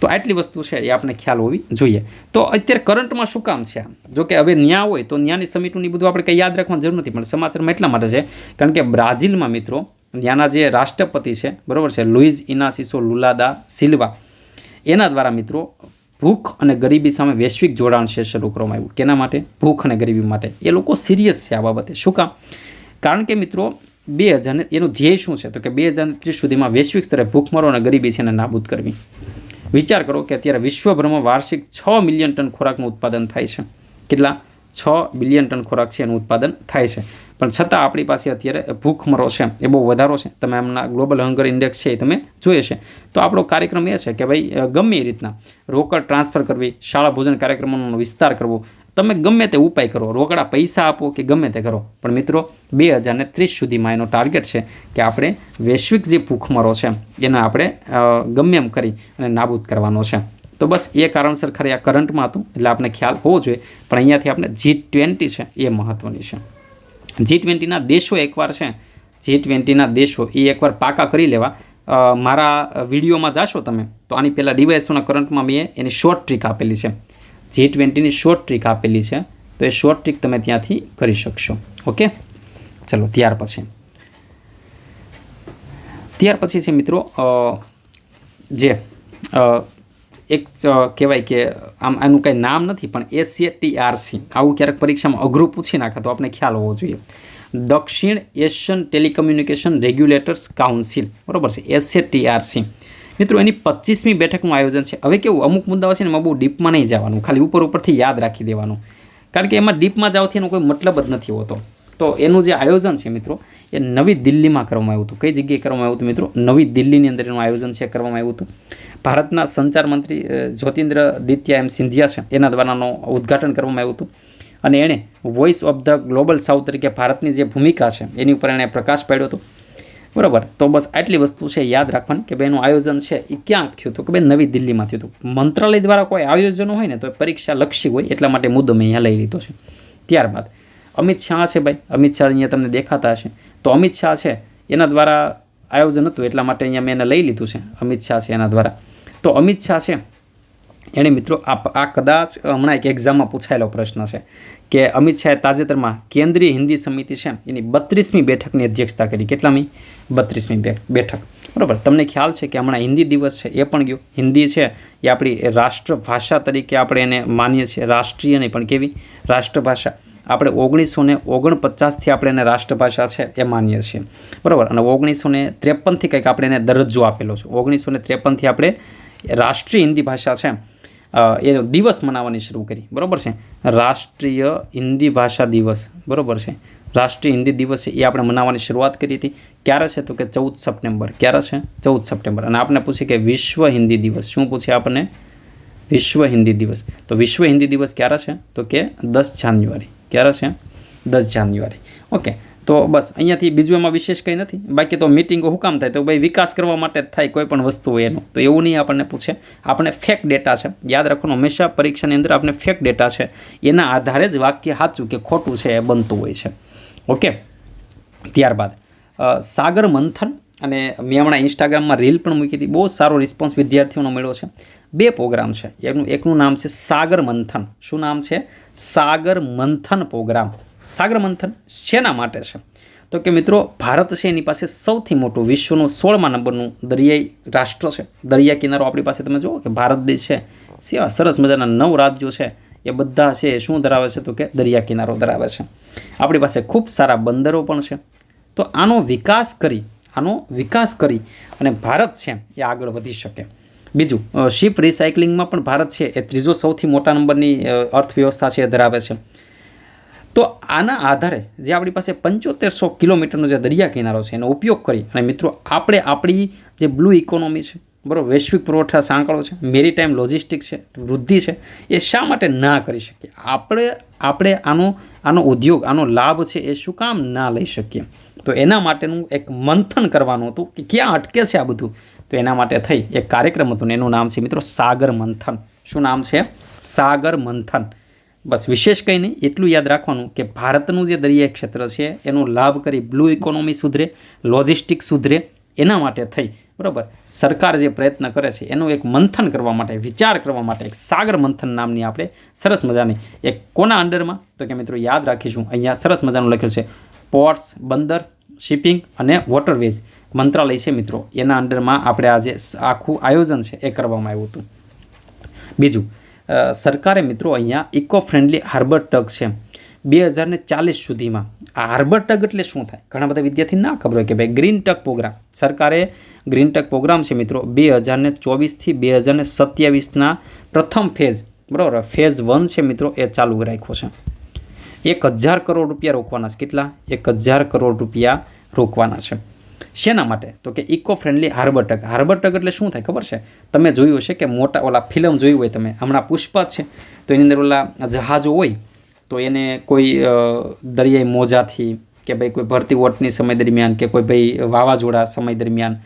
તો આટલી વસ્તુ છે એ આપણે ખ્યાલ હોવી જોઈએ. તો અત્યારે કરંટમાં શું કામ છે? જો કે હવે ન્યા હોય તો ન્યાની સમિટની બધું આપણે કંઈ યાદ રાખવાની જરૂર નથી, પણ સમાચારમાં એટલા માટે છે કારણ કે બ્રાઝિલમાં મિત્રો ત્યાંના જે રાષ્ટ્રપતિ છે, બરાબર છે, લુઇઝ ઇનાસિસો લુલા દા સિલ્વા, એના દ્વારા મિત્રો ભૂખ અને ગરીબી સામે વૈશ્વિક જોડાણ છે શરૂ કરવામાં આવ્યું. કેના માટે? ભૂખ અને ગરીબી માટે. એ લોકો સિરિયસ છે આ બાબતે. શું કામ? કારણ કે મિત્રો 2000 એનું ધ્યેય શું છે? તો કે 2030 સુધીમાં વૈશ્વિક સ્તરે ભૂખમરો અને ગરીબી છે એને નાબૂદ કરવી. વિચાર કરો કે અત્યારે વિશ્વભરમાં વાર્ષિક 6 મિલિયન ટન ખોરાકનું ઉત્પાદન થાય છે. કેટલા? 6 બિલિયન ટન ખોરાક છે એનું ઉત્પાદન થાય છે. પણ છતાં આપણી પાસે અત્યારે ભૂખમરો છે એ બહુ વધારો છે. તમે એમના ગ્લોબલ હંગર ઇન્ડેક્સ છે એ તમે જોઈએ છે. તો આપણો કાર્યક્રમ એ છે કે ભાઈ ગમે એ રીતના રોકડ ટ્રાન્સફર કરવી, શાળા ભોજન કાર્યક્રમોનો વિસ્તાર કરવો, તમે ગમે તે ઉપાય કરો, રોકડા પૈસા આપો કે ગમે તે કરો, પણ મિત્રો 2030 સુધીમાં એનો ટાર્ગેટ છે કે આપણે વૈશ્વિક જે ભૂખમરો છે એને આપણે ગમે એમ કરી અને નાબૂદ કરવાનો છે. તો બસ એ કારણસર ખરે આ કરંટમાં હતું એટલે આપણે ખ્યાલ હોવો જોઈએ. પણ અહીંયાથી આપણે G20 છે એ મહત્ત્વની છે. G20ના દેશો એકવાર છે, G20ના દેશો એ એકવાર પાકા કરી લેવા. મારા વિડીયોમાં જાશો તમે તો આની પહેલાં ડિવાઇસોના કરંટમાં મેં એની શોર્ટ ટ્રીક આપેલી છે. G20ની શોર્ટ ટ્રીક આપેલી છે, તો એ શોર્ટ ટ્રીક તમે ત્યાંથી કરી શકશો. ઓકે, ચલો ત્યાર પછી છે મિત્રો જે એક કહેવાય કે આનું કંઈ નામ નથી પણ SATRC, આવું ક્યારેક પરીક્ષામાં અઘરું પૂછી નાખે તો આપણે ખ્યાલ હોવો જોઈએ. દક્ષિણ એશિયન ટેલિકમ્યુનિકેશન રેગ્યુલેટર્સ કાઉન્સિલ, બરાબર છે, SATRC. મિત્રો એની 25મી બેઠકનું આયોજન છે. હવે કેવું, અમુક મુદ્દાઓ છે ને એમાં બહુ ડીપમાં નહીં જવાનું, ખાલી ઉપરથી યાદ રાખી દેવાનું, કારણ કે એમાં ડીપમાં જવાથી એનો કોઈ મતલબ જ નથી હોતો. તો એનું જે આયોજન છે મિત્રો એ નવી દિલ્હીમાં કરવામાં આવ્યું હતું. કઈ જગ્યાએ કરવામાં આવ્યું હતું મિત્રો? નવી દિલ્હીની અંદર એનું આયોજન છે કરવામાં આવ્યું હતું. ભારતના સંચાર મંત્રી જ્યોતિન્દ્રદિત્ય સિંધિયા છે એના દ્વારાનો ઉદ્ઘાટન કરવામાં આવ્યું હતું. અને એણે voice of the global south તરીકે ભારતની જે ભૂમિકા છે એની ઉપર એણે પ્રકાશ પાડ્યો હતો. બરાબર, તો બસ આટલી વસ્તુ છે યાદ રાખવાની કે ભાઈ એનું આયોજન છે એ ક્યાં થયું હતું? કે ભાઈ નવી દિલ્હીમાં થયું હતું. મંત્રાલય દ્વારા કોઈ આયોજનો હોય ને તો પરીક્ષા લક્ષી હોય, એટલા માટે મુદ્દો મેં અહીંયા લઈ લીધો છે. ત્યારબાદ અમિત શાહ છે ભાઈ, અમિત શાહ અહીંયા તમને દેખાતા હશે. તો અમિત શાહ છે એના દ્વારા આયોજન હતું એટલા માટે અહીંયા મેં એને લઈ લીધું છે. અમિત શાહ છે એના દ્વારા. તો અમિત શાહ છે એણે મિત્રો આ કદાચ હમણાં એક એક્ઝામમાં પૂછાયેલો પ્રશ્ન છે કે અમિત શાહે તાજેતરમાં કેન્દ્રીય હિન્દી સમિતિ છે એની 32મી બેઠકની અધ્યક્ષતા કરી. કેટલામી? 32મી બેઠક. બરાબર, તમને ખ્યાલ છે કે હમણાં હિન્દી દિવસ છે એ પણ ગયો. હિન્દી છે એ આપણી રાષ્ટ્રભાષા તરીકે આપણે એને માનીએ છીએ. રાષ્ટ્રીય નહીં પણ કેવી? રાષ્ટ્રભાષા. આપણે 1949થી આપણે એને રાષ્ટ્રભાષા છે એ માનીએ છીએ. બરાબર, અને 1953થી કંઈક આપણે એને દરજ્જો આપેલો છે. 1953થી આપણે રાષ્ટ્રીય હિન્દી ભાષા છે એનો દિવસ મનાવવાની શરૂ કરી. બરાબર છે, રાષ્ટ્રીય હિન્દી ભાષા દિવસ. બરાબર છે, રાષ્ટ્રીય હિન્દી દિવસ છે એ આપણે મનાવવાની શરૂઆત કરી હતી. ક્યારે છે? તો કે 14 સપ્ટેમ્બર. ક્યારે છે? 14 સપ્ટેમ્બર. અને આપણે પૂછીએ કે વિશ્વ હિન્દી દિવસ. શું પૂછે આપણને? વિશ્વ હિન્દી દિવસ. તો વિશ્વ હિન્દી દિવસ ક્યારે છે? તો કે 10 જાન્યુઆરી. ક્યારે છે? 10 જાન્યુઆરી. ઓકે, તો બસ અહીંયાથી બીજું એમાં વિશેષ કંઈ નથી. બાકી તો મિટિંગો શું કામ થાય? તો ભાઈ વિકાસ કરવા માટે જ થાય, કોઈ પણ વસ્તુ હોય એનું. તો એવું નહીં આપણને પૂછે, આપણે ફેક ડેટા છે યાદ રાખવાનું. હંમેશા પરીક્ષાની અંદર આપણે ફેક ડેટા છે એના આધારે જ વાક્ય સાચું કે ખોટું છે એ બનતું હોય છે. ઓકે, ત્યારબાદ સાગર મંથન, અને મેં હમણાં ઇન્સ્ટાગ્રામમાં રીલ પણ મૂકી હતી. બહુ સારો રિસ્પોન્સ વિદ્યાર્થીઓનો મળ્યો છે. 2 પ્રોગ્રામ છે. એકનું નામ છે સાગર મંથન. શું નામ છે? સાગર મંથન પ્રોગ્રામ. સાગર મંથન શેના માટે છે? તો કે મિત્રો ભારત છે એની પાસે સૌથી મોટું વિશ્વનું 16મા નંબરનું દરિયાઈ રાષ્ટ્ર છે. દરિયા કિનારો આપણી પાસે તમે જુઓ કે ભારત દેશ છે સેવા સરસ મજાના 9 રાજ્યો છે એ બધા છે શું ધરાવે છે? તો કે દરિયા કિનારો ધરાવે છે. આપણી પાસે ખૂબ સારા બંદરો પણ છે. તો આનો વિકાસ કરી અને ભારત છે એ આગળ વધી શકે. બીજું, શિપ રિસાયકલિંગમાં પણ ભારત છે એ 3જો સૌથી મોટા નંબરની અર્થવ્યવસ્થા છે એ ધરાવે છે. તો આના આધારે જે આપણી પાસે 7500 કિલોમીટરનો જે દરિયા કિનારો છે એનો ઉપયોગ કરી અને મિત્રો આપણે આપણી જે બ્લુ ઇકોનોમી છે, બરાબર, વૈશ્વિક પુરવઠા સાંકળો છે, મેરીટાઈમ લોજિસ્ટિક છે, વૃદ્ધિ છે, એ શા માટે ના કરી શકીએ? આપણે આનો ઉદ્યોગ, આનો લાભ છે એ શું કામ ના લઈ શકીએ? તો એના માટેનું એક મંથન કરવાનું હતું કે ક્યાં અટકે છે આ બધું. તો એના માટે થઈ એક કાર્યક્રમ હતો ને એનું નામ છે મિત્રો સાગર મંથન. શું નામ છે? સાગર મંથન. બસ વિશેષ કંઈ નહીં, એટલું યાદ રાખવાનું કે ભારતનું જે દરિયાઈ ક્ષેત્ર છે એનો લાભ કરી બ્લુ ઇકોનોમી સુધરે, લોજિસ્ટિક સુધરે, એના માટે થઈ, બરાબર, સરકાર જે પ્રયત્ન કરે છે એનું એક મંથન કરવા માટે, વિચાર કરવા માટે એક સાગર મંથન નામની આપણે સરસ મજાની એક કોના અંડરમાં? તો કે મિત્રો યાદ રાખીશું, અહીંયા સરસ મજાનું લખ્યું છે પોર્ટ્સ, બંદર, શિપિંગ અને વોટરવેઝ મંત્રાલય છે મિત્રો, એના અંડરમાં આપણે આજે આખું આયોજન છે એ કરવામાં આવ્યું હતું. બીજું, સરકારે મિત્રો અહીંયા ઇકો ફ્રેન્ડલી હાર્બર ટગ છે 2040 સુધીમાં. આ હાર્બર ટગ એટલે શું થાય? ઘણા બધા વિદ્યાર્થી ના ખબર હોય કે ભાઈ ગ્રીન ટગ પ્રોગ્રામ, સરકારે ગ્રીન ટગ પ્રોગ્રામ છે મિત્રો 2024થી 2027ના પ્રથમ ફેઝ, બરાબર, ફેઝ 1 છે મિત્રો એ ચાલુ રાખ્યો છે. 1000 કરોડ રૂપિયા રોકવાના છે. કેટલા? 1000 કરોડ રૂપિયા રોકવાના છે. શેના માટે? તો કે eco friendly harbour tug. Harbour tug એટલે શું થાય ખબર છે? તમે જોયું હશે કે મોટા ઓલા ફિલ્મ જોયું હોય તમે, હમણાં પુષ્પા છે, તો એની અંદર ઓલા જહાજો હોય, તો એને કોઈ દરિયાઈ મોજાથી કે ભાઈ કોઈ ભરતી ઓટની સમય દરમિયાન કે કોઈ ભાઈ વાવાઝોડા સમય દરમિયાન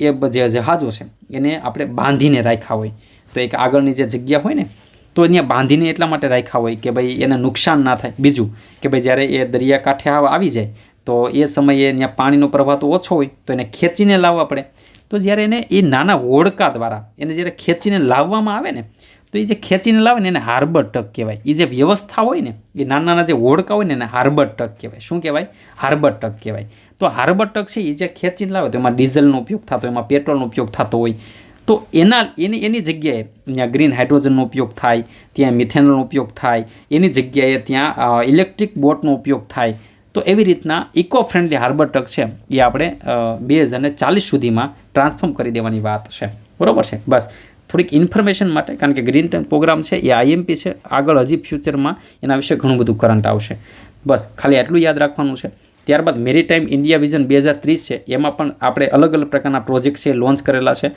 એ જે જહાજો છે એને આપણે બાંધીને રાખ્યા હોય. તો એક આગળની જે જગ્યા હોય ને, તો અહીંયા બાંધીને એટલા માટે રાખ્યા હોય કે ભાઈ એને નુકસાન ના થાય. બીજું કે ભાઈ જ્યારે એ દરિયાકાંઠે આવી જાય તો એ સમયે ત્યાં પાણીનો પ્રવાહ તો ઓછો હોય, તો એને ખેંચીને લાવવા પડે. તો જ્યારે એને એ નાના હોડકા દ્વારા એને જ્યારે ખેંચીને લાવવામાં આવે ને, તો એ જે ખેંચીને લાવે ને એને હાર્બર ટગ કહેવાય. એ જે વ્યવસ્થા હોય ને, એ નાના નાના જે હોડકા હોય ને એને હાર્બર ટગ કહેવાય. શું કહેવાય? હાર્બર ટગ કહેવાય. તો હાર્બર ટગ છે એ જે ખેંચીને લાવે, તો એમાં ડીઝલનો ઉપયોગ થતો, એમાં પેટ્રોલનો ઉપયોગ થતો હોય, તો એની જગ્યાએ ત્યાં ગ્રીન હાઇડ્રોજનનો ઉપયોગ થાય, ત્યાં મિથેનોલનો ઉપયોગ થાય, એની જગ્યાએ ત્યાં ઇલેક્ટ્રિક બોટનો ઉપયોગ થાય. તો એવી રીતના ઇકો ફ્રેન્ડલી હાર્બર ટગ છે એ આપણે 2040 સુધીમાં ટ્રાન્સફોર્મ કરી દેવાની વાત છે. બરાબર છે? બસ થોડીક ઇન્ફોર્મેશન માટે, કારણ કે ગ્રીન ટગ પ્રોગ્રામ છે એ આઈએમપી છે, આગળ હજી ફ્યુચરમાં એના વિશે ઘણું બધું કરંટ આવશે. બસ ખાલી આટલું યાદ રાખવાનું છે. ત્યારબાદ મેરીટાઈમ ઇન્ડિયા વિઝન 2030 છે, એમાં પણ આપણે અલગ અલગ પ્રકારના પ્રોજેક્ટ છે લોન્ચ કરેલા છે.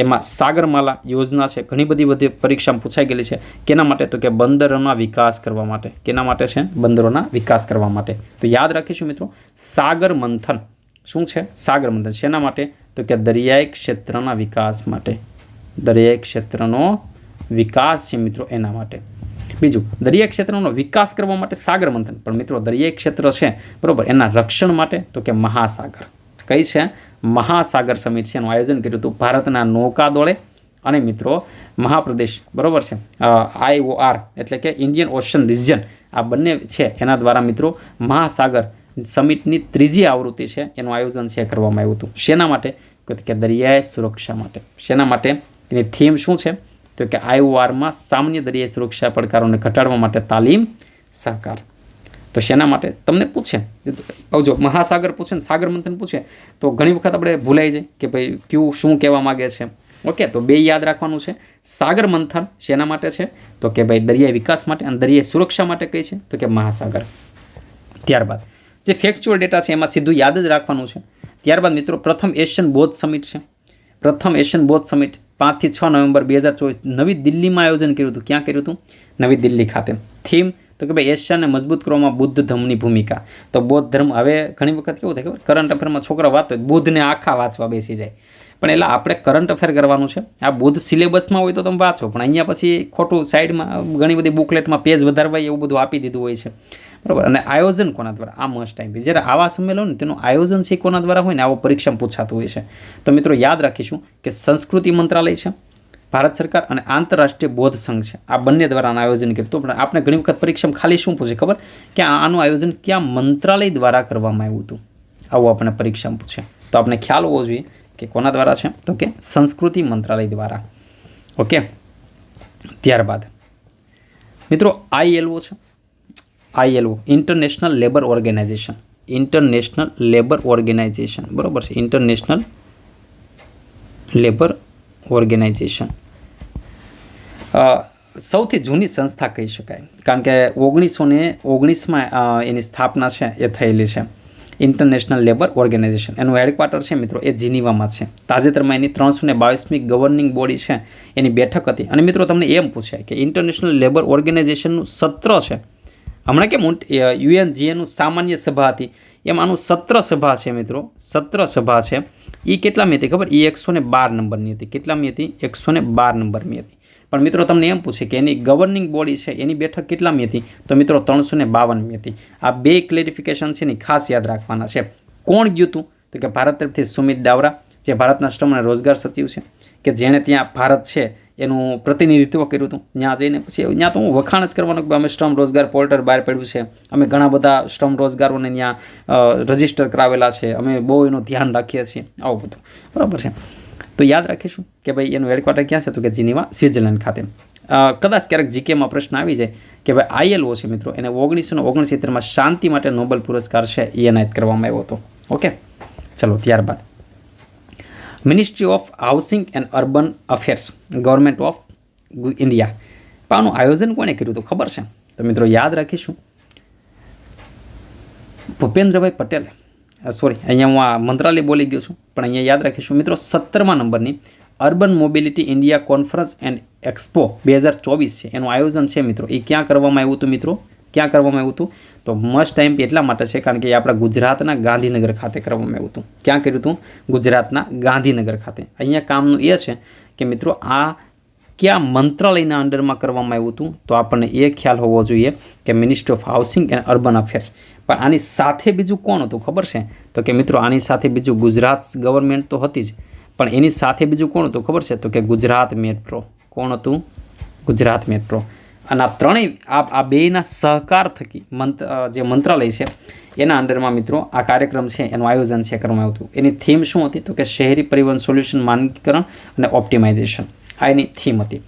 એમાં સાગરમાલા યોજના છે, ઘણી બધી પરીક્ષામાં પૂછાઈ ગયેલી છે. કેના માટે? તો કે બંદરોના વિકાસ કરવા માટે. કેના માટે છે? બંદરોના વિકાસ કરવા માટે. તો યાદ રાખીશું મિત્રો, સાગર મંથન શું છે? સાગર મંથન શેના માટે? તો કે દરિયાઈ ક્ષેત્રના વિકાસ માટે. દરિયાઈ ક્ષેત્રનો વિકાસ છે મિત્રો એના માટે. બીજું, દરિયાઈ ક્ષેત્રનો વિકાસ કરવા માટે સાગર મંથન. પણ મિત્રો દરિયાઈ ક્ષેત્ર છે, બરાબર, એના રક્ષણ માટે તો કે મહાસાગર. કઈ છે? મહાસાગર સમિટ છે, એનું આયોજન કર્યું હતું ભારતના નૌકાદળે અને મિત્રો મહાપ્રદેશ, બરાબર છે, IOR એટલે કે ઇન્ડિયન ઓશન રિજન, આ બંને છે એના દ્વારા મિત્રો મહાસાગર સમિટની 3જી આવૃત્તિ છે એનું આયોજન છે કરવામાં આવ્યું હતું. શેના માટે? કે દરિયાઈ સુરક્ષા માટે. શેના માટે? એની થીમ શું છે? તો કે IORમાં સામાન્ય દરિયાઈ સુરક્ષા પડકારોને ઘટાડવા માટે તાલીમ સહકાર. તો શેના માટે? તમને પૂછે, જો મહાસાગર પૂછે ને સાગર મંથન પૂછે તો ઘણી વખત આપણે ભૂલાઈ જાય કે ભાઈ કયું શું કહેવા માગે છે. ઓકે, તો બે યાદ રાખવાનું છે. સાગર મંથન શેના માટે છે? તો કે ભાઈ દરિયાઈ વિકાસ માટે, અને દરિયાઈ સુરક્ષા માટે કઈ છે? તો કે મહાસાગર. ત્યારબાદ જે ફેક્ચ્યુઅલ ડેટા છે એમાં સીધું યાદ જ રાખવાનું છે. ત્યારબાદ મિત્રો પ્રથમ એશિયન બૌદ્ધ સમિટ છે. પ્રથમ એશિયન બૌદ્ધ સમિટ 5 થી 6 નવેમ્બર 2024 નવી દિલ્હીમાં આયોજન કર્યું હતું. ક્યાં કર્યું હતું? નવી દિલ્હી ખાતે. થીમ તો કે ભાઈ એશિયાને મજબૂત કરવામાં બુદ્ધ ધર્મની ભૂમિકા. તો બૌદ્ધ ધર્મ હવે ઘણી વખત કેવું થાય ખબર, કરંટ અફેરમાં છોકરા વાંચતો હોય બુદ્ધને આખા વાંચવા બેસી જાય, પણ એટલે આપણે કરંટ અફેર કરવાનું છે. આ બુદ્ધ સિલેબસમાં હોય તો તમે વાંચો, પણ અહીંયા પછી ખોટું સાઈડમાં ઘણી બધી બુકલેટમાં પેજ વધારવા એવું બધું આપી દીધું હોય છે, બરાબર. અને આયોજન કોના દ્વારા? આ મસ્ટ ટાઈમ. જ્યારે આવા સંમેલન તેનું આયોજન છે કોના દ્વારા હોય ને, આવો પરીક્ષામાં પૂછાતું હોય છે. તો મિત્રો યાદ રાખીશું કે સંસ્કૃતિ મંત્રાલય છે, ભારત સરકાર અને આંતરરાષ્ટ્રીય બૌદ્ધ સંઘ છે, આ બંને દ્વારા આયોજન કર્યું. તો પણ આપણે ઘણી વખત પરીક્ષામાં ખાલી શું પૂછે ખબર, કે આનું આયોજન ક્યાં મંત્રાલય દ્વારા કરવામાં આવ્યું હતું, આવું આપણે પરીક્ષામાં પૂછે. તો આપણે ખ્યાલ હોવો જોઈએ કે કોના દ્વારા છે, તો કે સંસ્કૃતિ મંત્રાલય દ્વારા. ઓકે, ત્યારબાદ મિત્રો ILO છે. ILO international labour organisation. International labour organisation, બરાબર છે, ઇન્ટરનેશનલ લેબર ઓર્ગેનાઇઝેશન સૌથી જૂની સંસ્થા કહી શકાય, કારણ કે 1919માં એની સ્થાપના છે એ થયેલી છે. ઇન્ટરનેશનલ લેબર ઓર્ગેનાઇઝેશન, એનું હેડક્વાર્ટર છે મિત્રો એ જીનીવામાં છે. તાજેતરમાં એની 322મી ગવર્નિંગ બોડી છે એની બેઠક હતી. અને મિત્રો તમને એમ પૂછાય કે ઇન્ટરનેશનલ લેબર ઓર્ગેનાઇઝેશનનું સત્ર છે, હમણાં કેમ UNGAનું સામાન્ય સભા હતી એમ આનું સત્ર સભા છે મિત્રો, સત્ર સભા છે એ કેટલામી હતી ખબર? એ 112 નંબરની હતી. કેટલામી હતી? 112 નંબરની હતી. પણ મિત્રો તમને એમ પૂછે કે એની ગવર્નિંગ બોડી છે એની બેઠક કેટલામી હતી? તો મિત્રો 352મી હતી. આ બે ક્લેરિફિકેશન છે ને ખાસ યાદ રાખવાના છે. કોણ ગયું હતું? તો કે ભારત તરફથી સુમિત ડાવરા, જે ભારતના શ્રમ અને રોજગાર સચિવ છે, કે જેણે ત્યાં ભારત છે એનું પ્રતિનિધિત્વ કર્યું હતું. ત્યાં જઈને પછી ત્યાં તો હું વખાણ જ કરવાનું કે અમે શ્રમ રોજગાર પોર્ટલ બહાર પાડ્યું છે, અમે ઘણા બધા શ્રમ રોજગારોને ત્યાં રજીસ્ટર કરાવેલા છે, અમે બહુ એનું ધ્યાન રાખીએ છીએ, આવું બધું, બરાબર છે. તો યાદ રાખીશું કે ભાઈ એનું હેડક્વાર્ટર ક્યાં છે તો કે જીનીવા સ્વિટ્ઝરલેન્ડ ખાતે. કદાચ ક્યારેક જીકેમાં પ્રશ્ન આવી જાય કે ભાઈ ILO છે મિત્રો, એને 1969માં શાંતિ માટે નોબેલ પુરસ્કાર છે એ એનાયત કરવામાં આવ્યો હતો. ઓકે, ચલો ત્યારબાદ ministry of housing and urban affairs, government of India. પણ આનું આયોજન કોણે કર્યું હતું ખબર છે? તો મિત્રો યાદ રાખીશું ભૂપેન્દ્રભાઈ પટેલે. સોરી, અહીંયા હું આ મંત્રાલય બોલી ગયો છું, પણ અહીંયા યાદ રાખીશું મિત્રો 17મા નંબરની urban Mobility India conference and expo 2024 છે એનું આયોજન છે મિત્રો. એ ક્યાં કરવામાં આવ્યું હતું મિત્રો? ક્યાં કરવામાં આવ્યું હતું? તો મસ્ટ ટાઈમ એટલા માટે છે કારણ કે એ આપણા ગુજરાતના ગાંધીનગર ખાતે કરવામાં આવ્યું હતું. ક્યાં કર્યું હતું? ગુજરાતના ગાંધીનગર ખાતે. અહીંયા કામનું એ છે કે મિત્રો આ કયા મંત્રાલયના અંડરમાં કરવામાં આવ્યું હતું? તો આપણને એ ખ્યાલ હોવો જોઈએ કે ministry of housing and urban affairs. પણ આની સાથે બીજું કોણ હતું ખબર છે? તો કે મિત્રો આની સાથે બીજું ગુજરાત ગવર્મેન્ટ તો હતી જ, પણ એની સાથે બીજું કોણ હતું ખબર છે? તો કે ગુજરાત મેટ્રો. કોણ હતું? ગુજરાત મેટ્રો. અને આ ત્રણેય આ બેના સહકાર થકી જે મંત્રાલય છે એના અંડરમાં મિત્રો આ કાર્યક્રમ છે એનું આયોજન છે કરવામાં આવ્યું હતું. એની થીમ શું હતી? તો કે શહેરી પરિવહન સોલ્યુશન માનકીકરણ અને ઓપ્ટિમાઇઝેશન. આ એની થીમ હતી.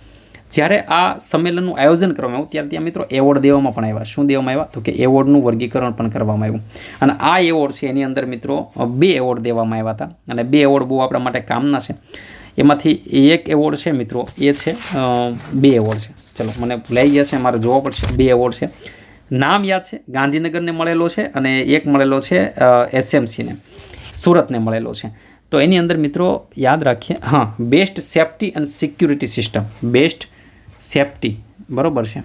જ્યારે આ સંમેલનનું આયોજન કરવામાં આવ્યું ત્યારે ત્યાં મિત્રો એવોર્ડ દેવામાં પણ આવ્યા. શું દેવામાં આવ્યા? તો કે એવોર્ડનું વર્ગીકરણ પણ કરવામાં આવ્યું. અને આ એવોર્ડ છે એની અંદર મિત્રો 2 એવોર્ડ દેવામાં આવ્યા હતા. અને 2 એવોર્ડ બહુ આપણા માટે કામના છે. એમાંથી એક એવોર્ડ છે મિત્રો એ છે 2 એવોર્ડ છે. ચલો મને ભૂલાઈ ગયા છે, મારે જોવા પડશે. 2 એવોર્ડ છે, નામ યાદ છે. ગાંધીનગરને મળેલો છે અને એક મળેલો છે SMCને, સુરતને મળેલો છે. તો એની અંદર મિત્રો યાદ રાખીએ, હા, best safety and security system. Best safety, બરાબર છે,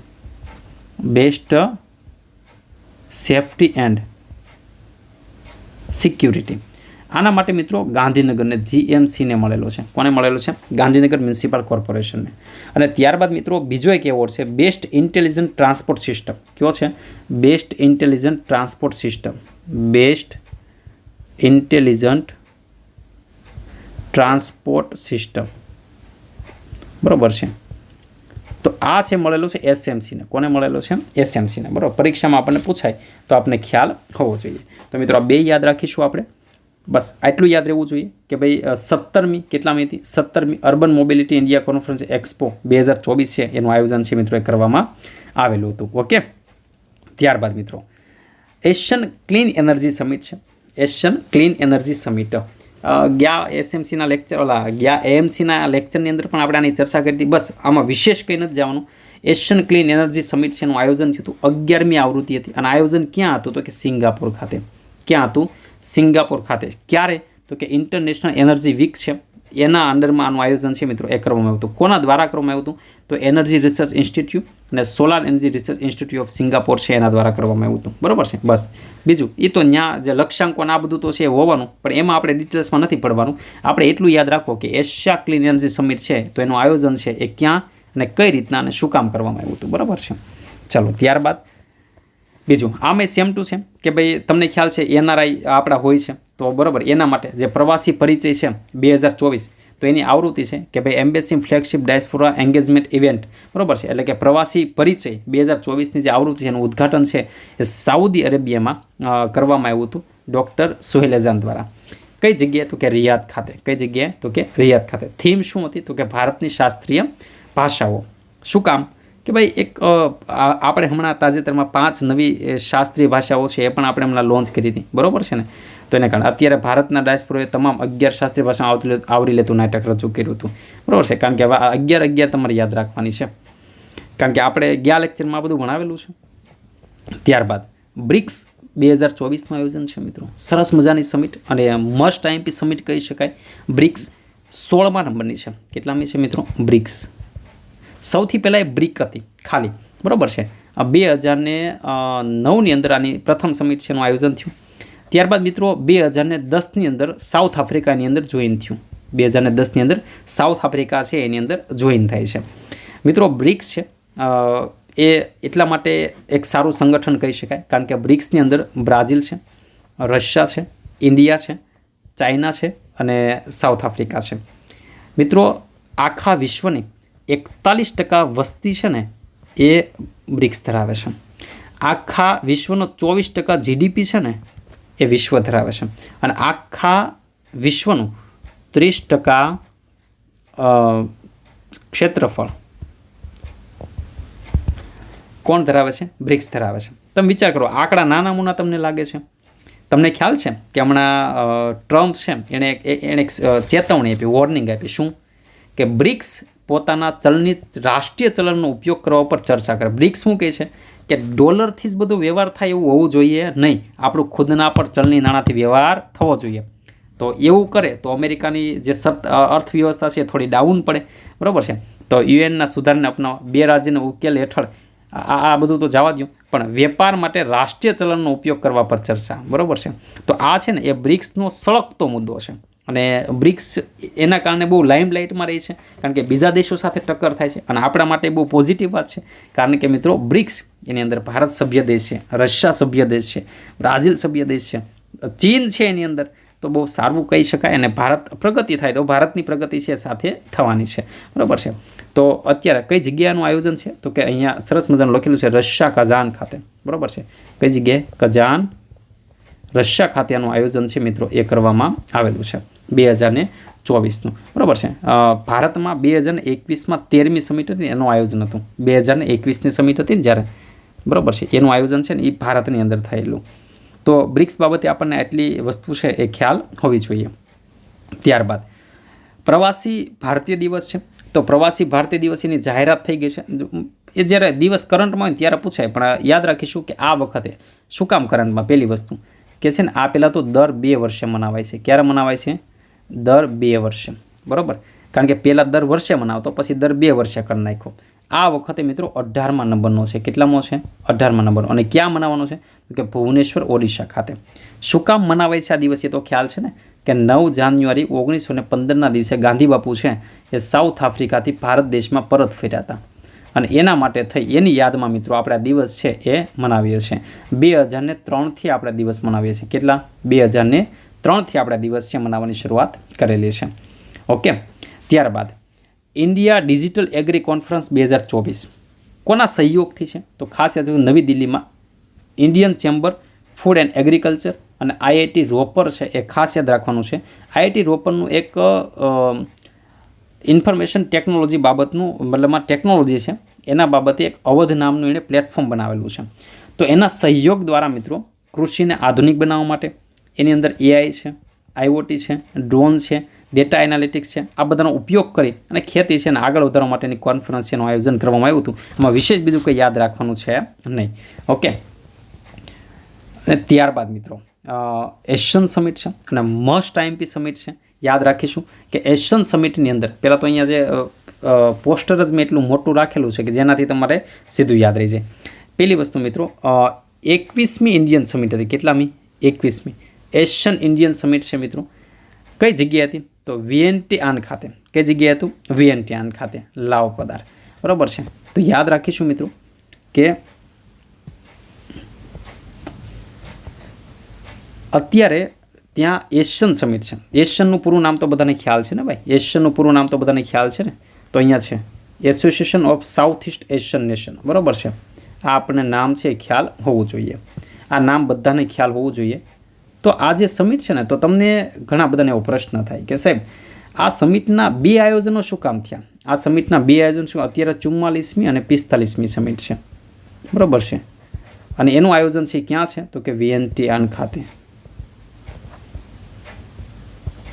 બેસ્ટ સેફ્ટી એન્ડ સિક્યુરિટી. આના માટે મિત્રો ગાંધીનગરને GMCને મળેલો છે. કોને મળેલો છે? ગાંધીનગર મ્યુનિસિપલ કોર્પોરેશનને. અને ત્યારબાદ મિત્રો બીજો એક એવોર્ડ છે બેસ્ટ ઇન્ટેલિજન્ટ ટ્રાન્સપોર્ટ સિસ્ટમ. કયો છે? Best intelligent transport system. Best intelligent transport system, બરાબર છે. તો આ છે મળેલો છે SMCને. કોને મળેલો છે? SMCને. બરાબર, પરીક્ષામાં આપણને પૂછાય તો આપણને ખ્યાલ હોવો જોઈએ. તો મિત્રો આ 2 યાદ રાખીશું આપણે. બસ આટલું યાદ રહેવું જોઈએ કે ભાઈ 17મી કેટલામી હતી? 17મી Urban Mobility India Conference Expo 2024 છે એનું આયોજન છે મિત્રો એ કરવામાં આવેલું હતું. ઓકે, ત્યારબાદ મિત્રો એશિયન ક્લીન એનર્જી સમિટ છે. એશિયન ક્લીન એનર્જી સમિટ ગયા SMCના લેક્ચર ગયા AMCના લેક્ચરની અંદર પણ આપણે આની ચર્ચા કરી હતી. બસ આમાં વિશેષ કંઈ નથી જવાનું. એશિયન ક્લીન એનર્જી સમિટ છે એનું આયોજન થયું હતું. 11મી આવૃત્તિ હતી અને આયોજન ક્યાં હતું? તો કે સિંગાપોર ખાતે. ક્યાં હતું? સિંગાપોર ખાતે. ક્યારે? તો કે ઇન્ટરનેશનલ એનર્જી વીક છે એના અંડરમાં આનું આયોજન છે મિત્રો એ કરવામાં આવ્યું હતું. કોના દ્વારા કરવામાં આવ્યું હતું? તો એનર્જી રિસર્ચ ઇન્સ્ટિટ્યૂટ અને solar energy research institute of Singapore છે એના દ્વારા કરવામાં આવ્યું હતું. બરાબર છે. બસ બીજું એ તો ત્યાં જે લક્ષ્યાંકો આ બધું તો છે હોવાનું, પણ એમાં આપણે ડિટેલ્સમાં નથી પડવાનું. આપણે એટલું યાદ રાખો કે એશિયા ક્લીન એનર્જી સમિટ છે તો એનું આયોજન છે એ ક્યાં અને કઈ રીતના અને શું કામ કરવામાં આવ્યું હતું. બરાબર છે. ચલો ત્યારબાદ બીજું આમે સેમ ટુ સેમ કે ભાઈ તમને ખ્યાલ છે NRI આપણા હોય છે તો બરાબર એના માટે જે પ્રવાસી પરિચય છે 2024 તો એની આવૃત્તિ છે કે ભાઈ embassy flagship diaspora engagement event, બરાબર છે. એટલે કે પ્રવાસી પરિચય 2024ની જે આવૃત્તિ છે એનું ઉદ્ઘાટન છે એ સાઉદી અરેબિયામાં કરવામાં આવ્યું હતું ડૉક્ટર સુહેલ એઝાન દ્વારા. કઈ જગ્યાએ? તો કે રિયાદ ખાતે. કઈ જગ્યાએ? તો કે રિયાદ ખાતે. થીમ શું હતી? તો કે ભારતની શાસ્ત્રીય ભાષાઓ. શું કામ? કે ભાઈ એક આપણે હમણાં તાજેતરમાં 5 નવી શાસ્ત્રીય ભાષાઓ છે એ પણ આપણે હમણાં લોન્ચ કરી હતી, બરાબર છે ને. તો એને કારણે અત્યારે ભારતના ડાયસ્પોરાએ તમામ 11 શાસ્ત્રીય ભાષા આવરી લેતું નાટક રજૂ કર્યું હતું, બરાબર છે. કારણ કે હવે 11 તમારે યાદ રાખવાની છે કારણ કે આપણે ગયા લેક્ચરમાં બધું ભણાવેલું છે. ત્યારબાદ બ્રિક્સ 2024નું આયોજન છે મિત્રો. સરસ મજાની સમિટ અને મસ્ટ IMP સમિટ કહી શકાય. બ્રિક્સ 16મા નંબરની છે. કેટલામી છે મિત્રો? બ્રિક્સ. સૌથી પહેલાં એ બ્રિક હતી ખાલી, બરાબર છે. 2009ની અંદર આની પ્રથમ સમિટ છે એનું આયોજન થયું. ત્યારબાદ મિત્રો 2010ની અંદર સાઉથ આફ્રિકાની અંદર જોઈન થયું. 2010ની અંદર સાઉથ આફ્રિકા છે એની અંદર જોઈન થાય છે મિત્રો. બ્રિક્સ છે એ એટલા માટે એક સારું સંગઠન કહી શકાય કારણ કે બ્રિક્સની અંદર બ્રાઝિલ છે, રશિયા છે, ઇન્ડિયા છે, ચાઇના છે અને સાઉથ આફ્રિકા છે મિત્રો. આખા વિશ્વની 41% વસ્તી છે ને એ બ્રિક્સ ધરાવે છે. આખા વિશ્વનો 24% GDP છે ને એ વિશ્વ ધરાવે છે અને આખા વિશ્વનું 30% ક્ષેત્રફળ કોણ ધરાવે છે? બ્રિક્સ ધરાવે છે. તમે વિચાર કરો, આંકડા નાના મૂના તમને લાગે છે? તમને ખ્યાલ છે કે હમણાં ટ્રમ્પ છે એણે એક ચેતવણી આપી, વોર્નિંગ આપી. શું? કે બ્રિક્સ પોતાના ચલની રાષ્ટ્રીય ચલણનો ઉપયોગ કરવા પર ચર્ચા કરે. બ્રિક્સ શું કહે છે કે ડોલરથી જ બધો વ્યવહાર થાય એવું હોવું જોઈએ નહીં, આપણું ખુદના પર ચલણી નાણાંથી વ્યવહાર થવો જોઈએ. તો એવું કરે તો અમેરિકાની જે અર્થવ્યવસ્થા છે થોડી ડાઉન પડે, બરાબર છે. તો યુએનના સુધારાને અપનાવવા, 2 રાજ્યના ઉકેલ હેઠળ આ બધું તો જવા દો, પણ વેપાર માટે રાષ્ટ્રીય ચલણનો ઉપયોગ કરવા પર ચર્ચા, બરાબર છે. તો આ છે ને એ બ્રિક્સનો સળગતો મુદ્દો છે, અને બ્રિક્સ એના કારણે બહુ લાઇમલાઇટમાં રહી છે, કારણ કે બીજા દેશો સાથે ટક્કર થાય છે, અને આપણા માટે બહુ પોઝિટિવ વાત છે. કારણ કે મિત્રો બ્રિક્સ એની અંદર ભારત સભ્ય દેશ છે, રશિયા સભ્ય દેશ છે, બ્રાઝિલ સભ્ય દેશ છે, ચીન છે એની અંદર. તો બહુ સારું કહી શકાય, અને ભારત પ્રગતિ થાય તો ભારતની પ્રગતિ છે સાથે થવાની છે, બરાબર છે. તો અત્યારે કઈ જગ્યાનું આયોજન છે? તો કે અહીંયા સરસ મજાનું લખેલું છે રશિયા કઝાન ખાતે, બરાબર છે. કઈ જગ્યાએ? કઝાન, રશિયા ખાતેનું આયોજન છે મિત્રો, એ કરવામાં આવેલું છે 2024નું, બરાબર છે. ભારતમાં 2021માં 13મી સમિટ હતી એનું આયોજન હતું. 2021ની સમિટ હતી ને જ્યારે, બરાબર છે, એનું આયોજન છે ને એ ભારતની અંદર થયેલું. તો બ્રિક્સ બાબતે આપણને આટલી વસ્તુ છે એ ખ્યાલ હોવી જોઈએ. ત્યારબાદ પ્રવાસી ભારતીય દિવસ છે. તો પ્રવાસી ભારતીય દિવસની જાહેરાત થઈ ગઈ છે. એ જ્યારે દિવસ કરંટમાં હોય ત્યારે પૂછાય, પણ યાદ રાખીશું કે આ વખતે શું કામ કરંટમાં? પહેલી વસ્તુ કે છે ને આ પહેલાં તો દર 2 વર્ષે મનાવાય છે. ક્યારે મનાવાય છે? દર 2 વર્ષે, બરાબર. કારણ કે પહેલાં દર વર્ષે મનાવતો, પછી દર 2 વર્ષે કરી નાખ્યો. આ વખતે મિત્રો 18મા નંબરનો છે. કેટલામો છે? 18મા નંબરનો. અને ક્યાં મનાવવાનો છે? તો કે ભુવનેશ્વર, ઓડિશા ખાતે. શું કામ મનાવાય છે આ દિવસ? એ તો ખ્યાલ છે ને કે 9 જાન્યુઆરી 1915ના દિવસે ગાંધી બાપુ છે એ સાઉથ આફ્રિકાથી ભારત દેશમાં પરત ફર્યા હતા, અને એના માટે થઈ એની યાદમાં મિત્રો આપણે આ દિવસ છે એ મનાવીએ છીએ. 2003થી આપણે દિવસ મનાવીએ છીએ. કેટલા? 2003થી આપણે દિવસ છે મનાવવાની શરૂઆત કરેલી છે. ઓકે. ત્યારબાદ ઇન્ડિયા ડિજિટલ એગ્રી કોન્ફરન્સ 2024 કોના સહયોગથી છે? તો ખાસ યાદ રાખો, નવી દિલ્હીમાં Indian chamber food and agriculture અને આઈઆઈટી રોપર છે, એ ખાસ યાદ રાખવાનું છે. આઈઆઈટી રોપરનું એક ઇન્ફોર્મેશન ટેકનોલોજી બાબતનું, મતલબમાં ટેકનોલોજી છે એના બાબતે એક અવધ નામનું એણે પ્લેટફોર્મ બનાવેલું છે. તો એના સહયોગ દ્વારા મિત્રો કૃષિને આધુનિક બનાવવા માટે એની અંદર એઆઈ છે, આઈઓટી છે, ડ્રોન છે, ડેટા એનાલિટિક્સ છે, આ બધાનો ઉપયોગ કરી અને ખેતી છે ને આગળ વધારવા માટેની કોન્ફરન્સ એનું આયોજન કરવામાં આવ્યું હતું. એમાં વિશેષ બીજું કંઈ યાદ રાખવાનું છે નહીં. ઓકે. અને ત્યારબાદ મિત્રો એશિયન સમિટ છે અને મસ્ટ આઈએમપી સમિટ છે. યાદ રાખીશું કે એશિયન સમિટની અંદર પહેલાં તો અહીંયા જે પોસ્ટર જ મેં એટલું મોટું રાખેલું છે કે જેનાથી તમારે સીધું યાદ રહી જાય. પહેલી વસ્તુ મિત્રો 21મી ઇન્ડિયન સમિટ હતી. કેટલામી? 21મી એશિયન ઇન્ડિયન સમિટ છે મિત્રો. કઈ જગ્યાએ હતી? તો વિયન્ટિયાન ખાતે. કઈ જગ્યાએ હતું? વિયન્ટિયાન ખાતે, લાવ પદાર, બરાબર છે. તો યાદ રાખીશું મિત્રો કે અત્યારે ત્યાં એશિયન સમિટ છે. એશિયનનું પૂરું નામ તો બધાને ખ્યાલ છે ને ભાઈ? એશિયનનું પૂરું નામ તો બધાને ખ્યાલ છે ને? તો અહીંયા છે association of south east Asian nation, બરાબર છે. આ આપણને નામ છે ખ્યાલ હોવું જોઈએ. આ નામ બધાને ખ્યાલ હોવું જોઈએ. તો આ જે સમિટ છે ને, તો તમને ઘણા બધાને એવો પ્રશ્ન થાય કે સાહેબ આ સમિટના 2 આયોજનો શું કામ થયા? આ સમિટના 2 આયોજન શું? અત્યારે 44મી અને 45મી સમિટ છે, બરાબર છે. અને એનું આયોજન છે ક્યાં છે? તો કે વિયન્ટિયાન ખાતે.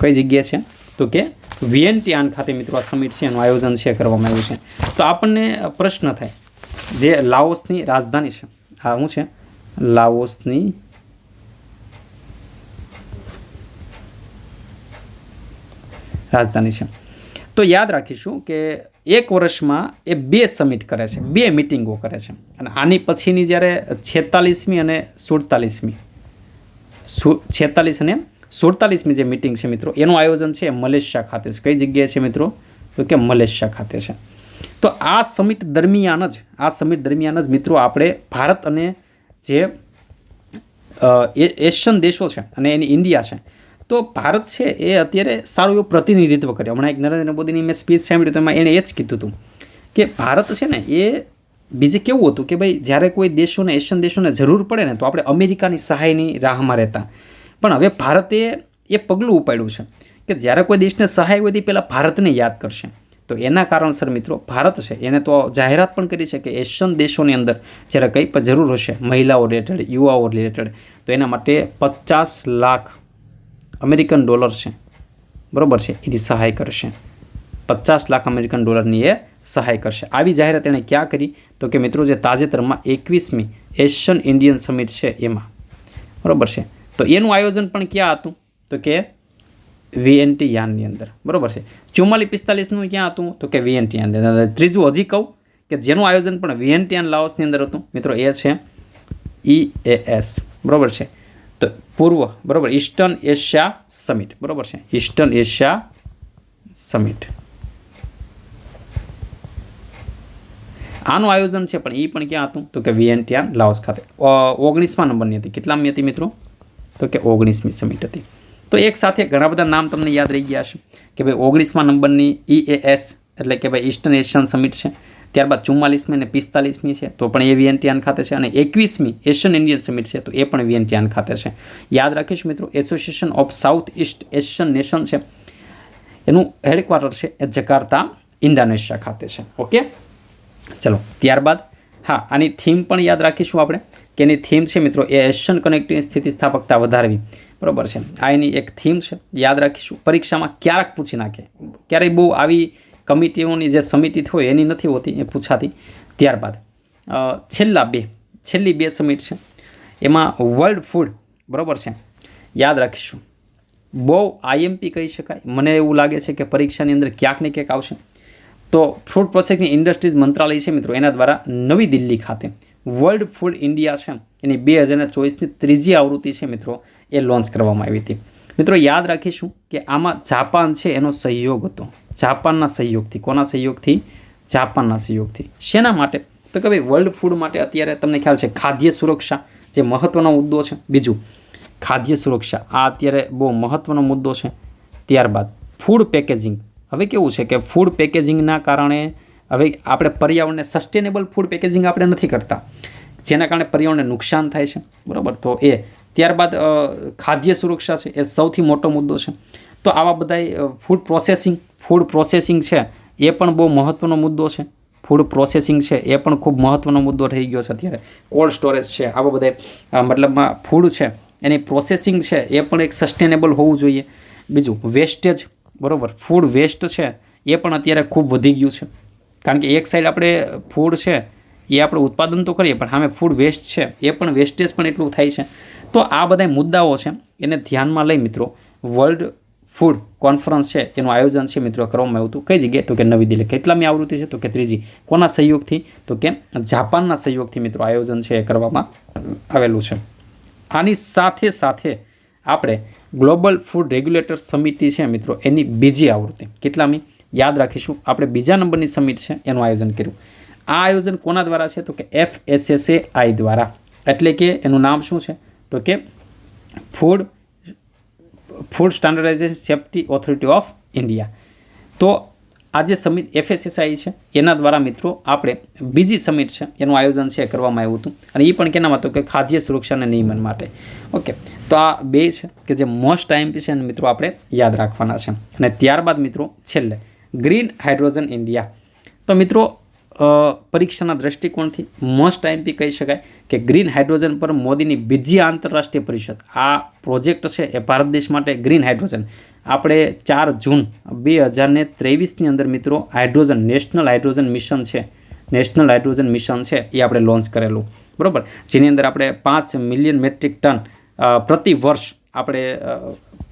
કઈ જગ્યા છે? તો કે વિયન્ટિયાન ખાતે મિત્રો આ સમિટ છે એનું આયોજન છે કરવામાં આવ્યું છે. તો આપણને પ્રશ્ન થાય, જે લાઓસની રાજધાની છે, આ શું છે? લાઓસની રાજધાની છે. તો યાદ રાખીશું કે એક વર્ષમાં એ 2 સમિટ કરે છે, 2 મિટિંગો કરે છે. અને આની પછીની જ્યારે 46મી અને 47મી 46 અને 47મી જે મિટિંગ છે મિત્રો, એનું આયોજન છે મલેશિયા ખાતે છે. કઈ જગ્યાએ છે મિત્રો? તો કે મલેશિયા ખાતે છે. તો આ સમિટ દરમિયાન જ મિત્રો આપણે ભારત અને જે એશિયન દેશો છે અને એની ઇન્ડિયા છે, તો ભારત છે એ અત્યારે સારું એવું પ્રતિનિધિત્વ કરે. હમણાં એક નરેન્દ્ર મોદીની મેં સ્પીચ સાંભળી તો એમાં એણે એ જ કીધું હતું કે ભારત છે ને એ બીજે કેવું હતું કે ભાઈ જ્યારે કોઈ દેશોને, એશિયન દેશોને જરૂર પડે ને તો આપણે અમેરિકાની સહાયની રાહમાં રહેતા. પણ હવે ભારતે એ પગલું ઉપાડ્યું છે કે જ્યારે કોઈ દેશને સહાય હોય તે પહેલાં ભારતને યાદ કરશે. તો એના કારણસર મિત્રો ભારત છે એને તો જાહેરાત પણ કરી છે કે એશિયન દેશોની અંદર જ્યારે કંઈ પણ જરૂર હશે મહિલાઓ રિલેટેડ, યુવાઓ રિલેટેડ, તો એના માટે 50 લાખ અમેરિકન ડોલર છે, બરાબર છે, એની સહાય કરશે. 50 લાખ અમેરિકન ડોલરની એ સહાય કરશે. આવી જાહેરાત એણે ક્યાં કરી? તો કે મિત્રો જે તાજેતરમાં 21મી એશિયન ઇન્ડિયન સમિટ છે એમાં, બરાબર છે. તો એનું આયોજન પણ ક્યાં હતું? તો કે વિયેન્ટિયાનની અંદર, બરાબર છે. 44-45નું ક્યાં હતું? તો કે વિયેન્ટિયાનની અંદર. ત્રીજું હજી કહું કે જેનું આયોજન પણ વિયેન્ટિયાન લાઓસની અંદર હતું મિત્રો, એ છે EAS, બરાબર છે. તો પૂર્વ, બરાબર, ઈસ્ટર્ન એશિયા સમિટ, બરાબર છે, ઈસ્ટર્ન એશિયા સમિટ. આનું આયોજન છે પણ એ પણ ક્યાં હતું? તો કે વિયેન્ટિયાન લાઓસ ખાતે. 19મા નંબરની હતી. કેટલામી હતી મિત્રો? તો કે 19મી સમિટ હતી. તો એક સાથે ઘણા બધા નામ તમને યાદ રહી ગયા હશે કે ભાઈ 19મા નંબરની EAS એટલે કે ભાઈ ઈસ્ટર્ન એશિયન સમિટ છે. ત્યારબાદ 44મી અને 45મી છે તો પણ એ વિયેન્ટિયાન ખાતે છે. અને 21મી એશિયન ઇન્ડિયન સમિટ છે તો એ પણ વિયેન્ટિયાન ખાતે છે. યાદ રાખીશું મિત્રો, association of south east Asian nation છે, એનું હેડક્વાર્ટર છે એ જકાર્તા, ઇન્ડોનેશિયા ખાતે છે. ઓકે, ચલો ત્યારબાદ હા, આની થીમ પણ યાદ રાખીશું આપણે કે એની થીમ છે મિત્રો એ એશિયન કનેક્ટિવિટી સ્થિતિસ્થાપકતા વધારવી, બરાબર છે. આ એની એક થીમ છે, યાદ રાખીશું. પરીક્ષામાં ક્યારેક પૂછી નાખે, ક્યારેય બહુ આવી કમિટીઓની જે સમિતિ હોય એની નથી હોતી, એ પૂછાતી. ત્યારબાદ છેલ્લી બે સમિટ છે એમાં વર્લ્ડ ફૂડ, બરાબર છે, યાદ રાખીશું. બહુ IMP કહી શકાય, મને એવું લાગે છે કે પરીક્ષાની અંદર ક્યાંક ને ક્યાંક આવશે. તો ફૂડ પ્રોસેસિંગ ઇન્ડસ્ટ્રીઝ મંત્રાલય છે મિત્રો, એના દ્વારા નવી દિલ્હી ખાતે વર્લ્ડ ફૂડ ઇન્ડિયા છે એની 2024ની ત્રીજી આવૃત્તિ છે મિત્રો, એ લોન્ચ કરવામાં આવી હતી. મિત્રો યાદ રાખીશું કે આમાં જાપાન છે એનો સહયોગ હતો. જાપાનના સહયોગથી. કોના સહયોગથી? જાપાનના સહયોગથી. શેના માટે? તો કે ભાઈ વર્લ્ડ ફૂડ માટે અત્યારે તમને ખ્યાલ છે ખાદ્ય સુરક્ષા જે મહત્ત્વનો મુદ્દો છે. બીજું ખાદ્ય સુરક્ષા, આ અત્યારે બહુ મહત્ત્વનો મુદ્દો છે. ત્યારબાદ ફૂડ પેકેજિંગ. હવે કેવું છે કે ફૂડ પેકેજિંગના કારણે હવે આપણે પર્યાવરણને સસ્ટેનેબલ ફૂડ પેકેજિંગ આપણે નથી કરતા, જેના કારણે પર્યાવરણને નુકસાન થાય છે, બરાબર. તો એ ત્યારબાદ ખાદ્ય સુરક્ષા છે એ સૌથી મોટો મુદ્દો છે. તો આવા બધા ફૂડ પ્રોસેસિંગ છે એ પણ બહુ મહત્ત્વનો મુદ્દો છે. ફૂડ પ્રોસેસિંગ છે એ પણ ખૂબ મહત્ત્વનો મુદ્દો થઈ ગયો છે અત્યારે. કોલ્ડ સ્ટોરેજ છે, આવા બધા મતલબમાં ફૂડ છે એની પ્રોસેસિંગ છે એ પણ એક સસ્ટેનેબલ હોવું જોઈએ. બીજું વેસ્ટેજ, બરાબર, ફૂડ વેસ્ટ છે એ પણ અત્યારે ખૂબ વધી ગયું છે. કારણ કે એક સાઈડ આપણે ફૂડ છે એ આપણે ઉત્પાદન તો કરીએ પણ સામે ફૂડ વેસ્ટ છે એ પણ વેસ્ટેજ પણ એટલું થાય છે. તો આ બધા મુદ્દાઓ છે એને ધ્યાનમાં લઈ મિત્રો વર્લ્ડ ફૂડ કોન્ફરન્સ છે એનું આયોજન છે મિત્રો કરવામાં આવ્યું હતું. કઈ જગ્યાએ? તો કે નવી દિલ્હી. કેટલામી આવૃત્તિ છે? તો કે ત્રીજી. કોના સહયોગથી? તો કે જાપાનના સહયોગથી મિત્રો આયોજન છે એ કરવામાં આવેલું છે. આની સાથે સાથે આપણે ગ્લોબલ ફૂડ રેગ્યુલેટર સમિતિ છે મિત્રો એની બીજી આવૃત્તિ. કેટલામી? યાદ રાખીશું. આપણે બીજા નંબરની સમિટ છે એનું આયોજન કર્યું. આ આયોજન કોના દ્વારા છે? તો કે FSSAI દ્વારા. એટલે કે એનું નામ શું છે? તો કે food standardisation safety authority of India. તો આ જે સમિટ FSSAI છે એના દ્વારા મિત્રો આપણે બીજી સમિટ છે એનું આયોજન છે કરવામાં આવ્યું હતું. અને એ પણ કેનામાં? તો કે ખાદ્ય સુરક્ષાના નિયમન માટે. ઓકે, તો આ બે છે કે જે મોસ્ટ IMP છે અને મિત્રો આપણે યાદ રાખવાના છે. અને ત્યારબાદ મિત્રો છેલ્લે ગ્રીન હાઇડ્રોજન ઇન્ડિયા. તો મિત્રો પરીક્ષાના દ્રષ્ટિકોણથી મોસ્ટ IMP કહી શકાય કે ગ્રીન હાઇડ્રોજન પર મોદીની બીજી આંતરરાષ્ટ્રીય પરિષદ. આ પ્રોજેક્ટ છે એ ભારત દેશ માટે ગ્રીન હાઇડ્રોજન આપણે 4 જૂન 2023ની અંદર મિત્રો હાઇડ્રોજન નેશનલ હાઇડ્રોજન મિશન છે એ આપણે લોન્ચ કરેલું, બરાબર. જેની અંદર આપણે 5 મિલિયન મેટ્રિક ટન પ્રતિ વર્ષ આપણે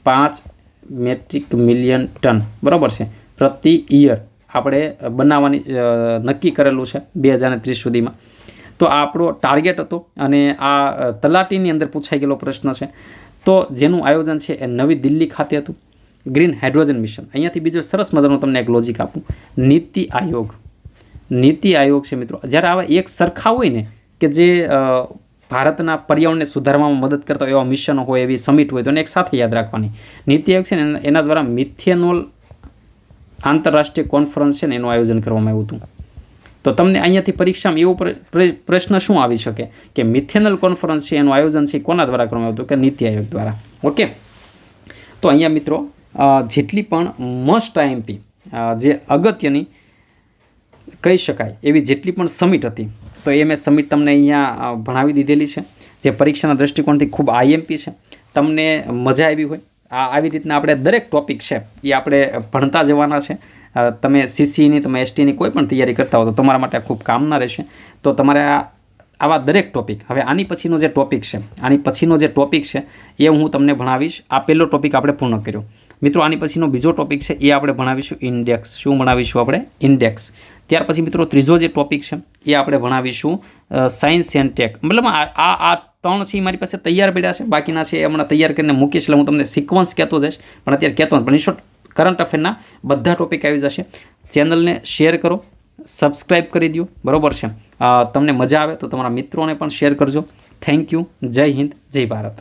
5 મિલિયન ટન, બરાબર છે, પ્રતિ યર આપણે બનાવવાની નક્કી કરેલું છે 2030 સુધીમાં. તો આ આપણો ટાર્ગેટ હતો અને આ તલાટીની અંદર પૂછાઈ ગયેલો પ્રશ્ન છે. તો જેનું આયોજન છે એ નવી દિલ્હી ખાતે હતું. Green hydrogen mission. અહીંયાથી બીજો સરસ મજાનું તમને એક લોજિક આપું. નીતિ આયોગ છે મિત્રો. જ્યારે આવા એક સરખા હોય ને કે જે ભારતના પર્યાવરણને સુધારવામાં મદદ કરતા એવા મિશનો હોય, એવી સમિટ હોય, તો એને એક સાથે યાદ રાખવાની. નીતિ આયોગ છે ને એના દ્વારા મિથેનોલ આંતરરાષ્ટ્રીય કોન્ફરન્સ છે ને એનું આયોજન કરવામાં આવ્યું હતું. તો તમને અહીંયાથી પરીક્ષામાં એવો પ્રશ્ન શું આવી શકે કે મિથેનોલ કોન્ફરન્સ છે એનું આયોજન છે કોના દ્વારા કરવામાં આવ્યું હતું? કે નીતિ આયોગ દ્વારા. ઓકે, તો અહીંયા મિત્રો જેટલી પણ મોસ્ટ આઈએમપી જે અગત્યની કહી શકાય એવી જેટલી પણ સમિટ હતી, તો એ મેં સમિટ તમને અહીંયા ભણાવી દીધેલી છે, જે પરીક્ષાના દૃષ્ટિકોણથી ખૂબ આઈએમપી છે. તમને મજા આવી હોય આવી રીતના આપણે દરેક ટૉપિક છે એ આપણે ભણતા જવાના છે. તમે સીસીની, તમે એસટીની કોઈ પણ તૈયારી કરતા હો તો તમારા માટે ખૂબ કામના રહેશે. તો તમારે આવા દરેક ટૉપિક, હવે આની પછીનો જે ટૉપિક છે એ હું તમને ભણાવીશ. આ પહેલો ટૉપિક આપણે પૂર્ણ કર્યો. મિત્રો આની પછીનો બીજો ટૉપિક છે એ આપણે ભણાવીશું ઇન્ડેક્સ. શું ભણાવીશું આપણે? ઇન્ડેક્સ. ત્યાર પછી મિત્રો ત્રીજો જે ટૉપિક છે એ આપણે ભણાવીશું સાયન્સ એન્ડ ટેક. મતલબ આ 3 છે મારી પાસે તૈયાર પડ્યા છે, બાકીના છે એ હમણાં તૈયાર કરીને મૂકીશ. એટલે હું તમને સિક્વન્સ કહેતો જઈશ, પણ અત્યારે કહેતો નથી. પણ ઇન શોર્ટ કરંટ અફેરના બધા ટૉપિક આવી જશે. ચેનલને શેર કરો, સબસ્ક્રાઈબ કરી દો, બરાબર છે. તમને મજા આવે તો તમારા મિત્રોને પણ શેર કરજો. Thank you. જય હિન્દ, જય ભારત.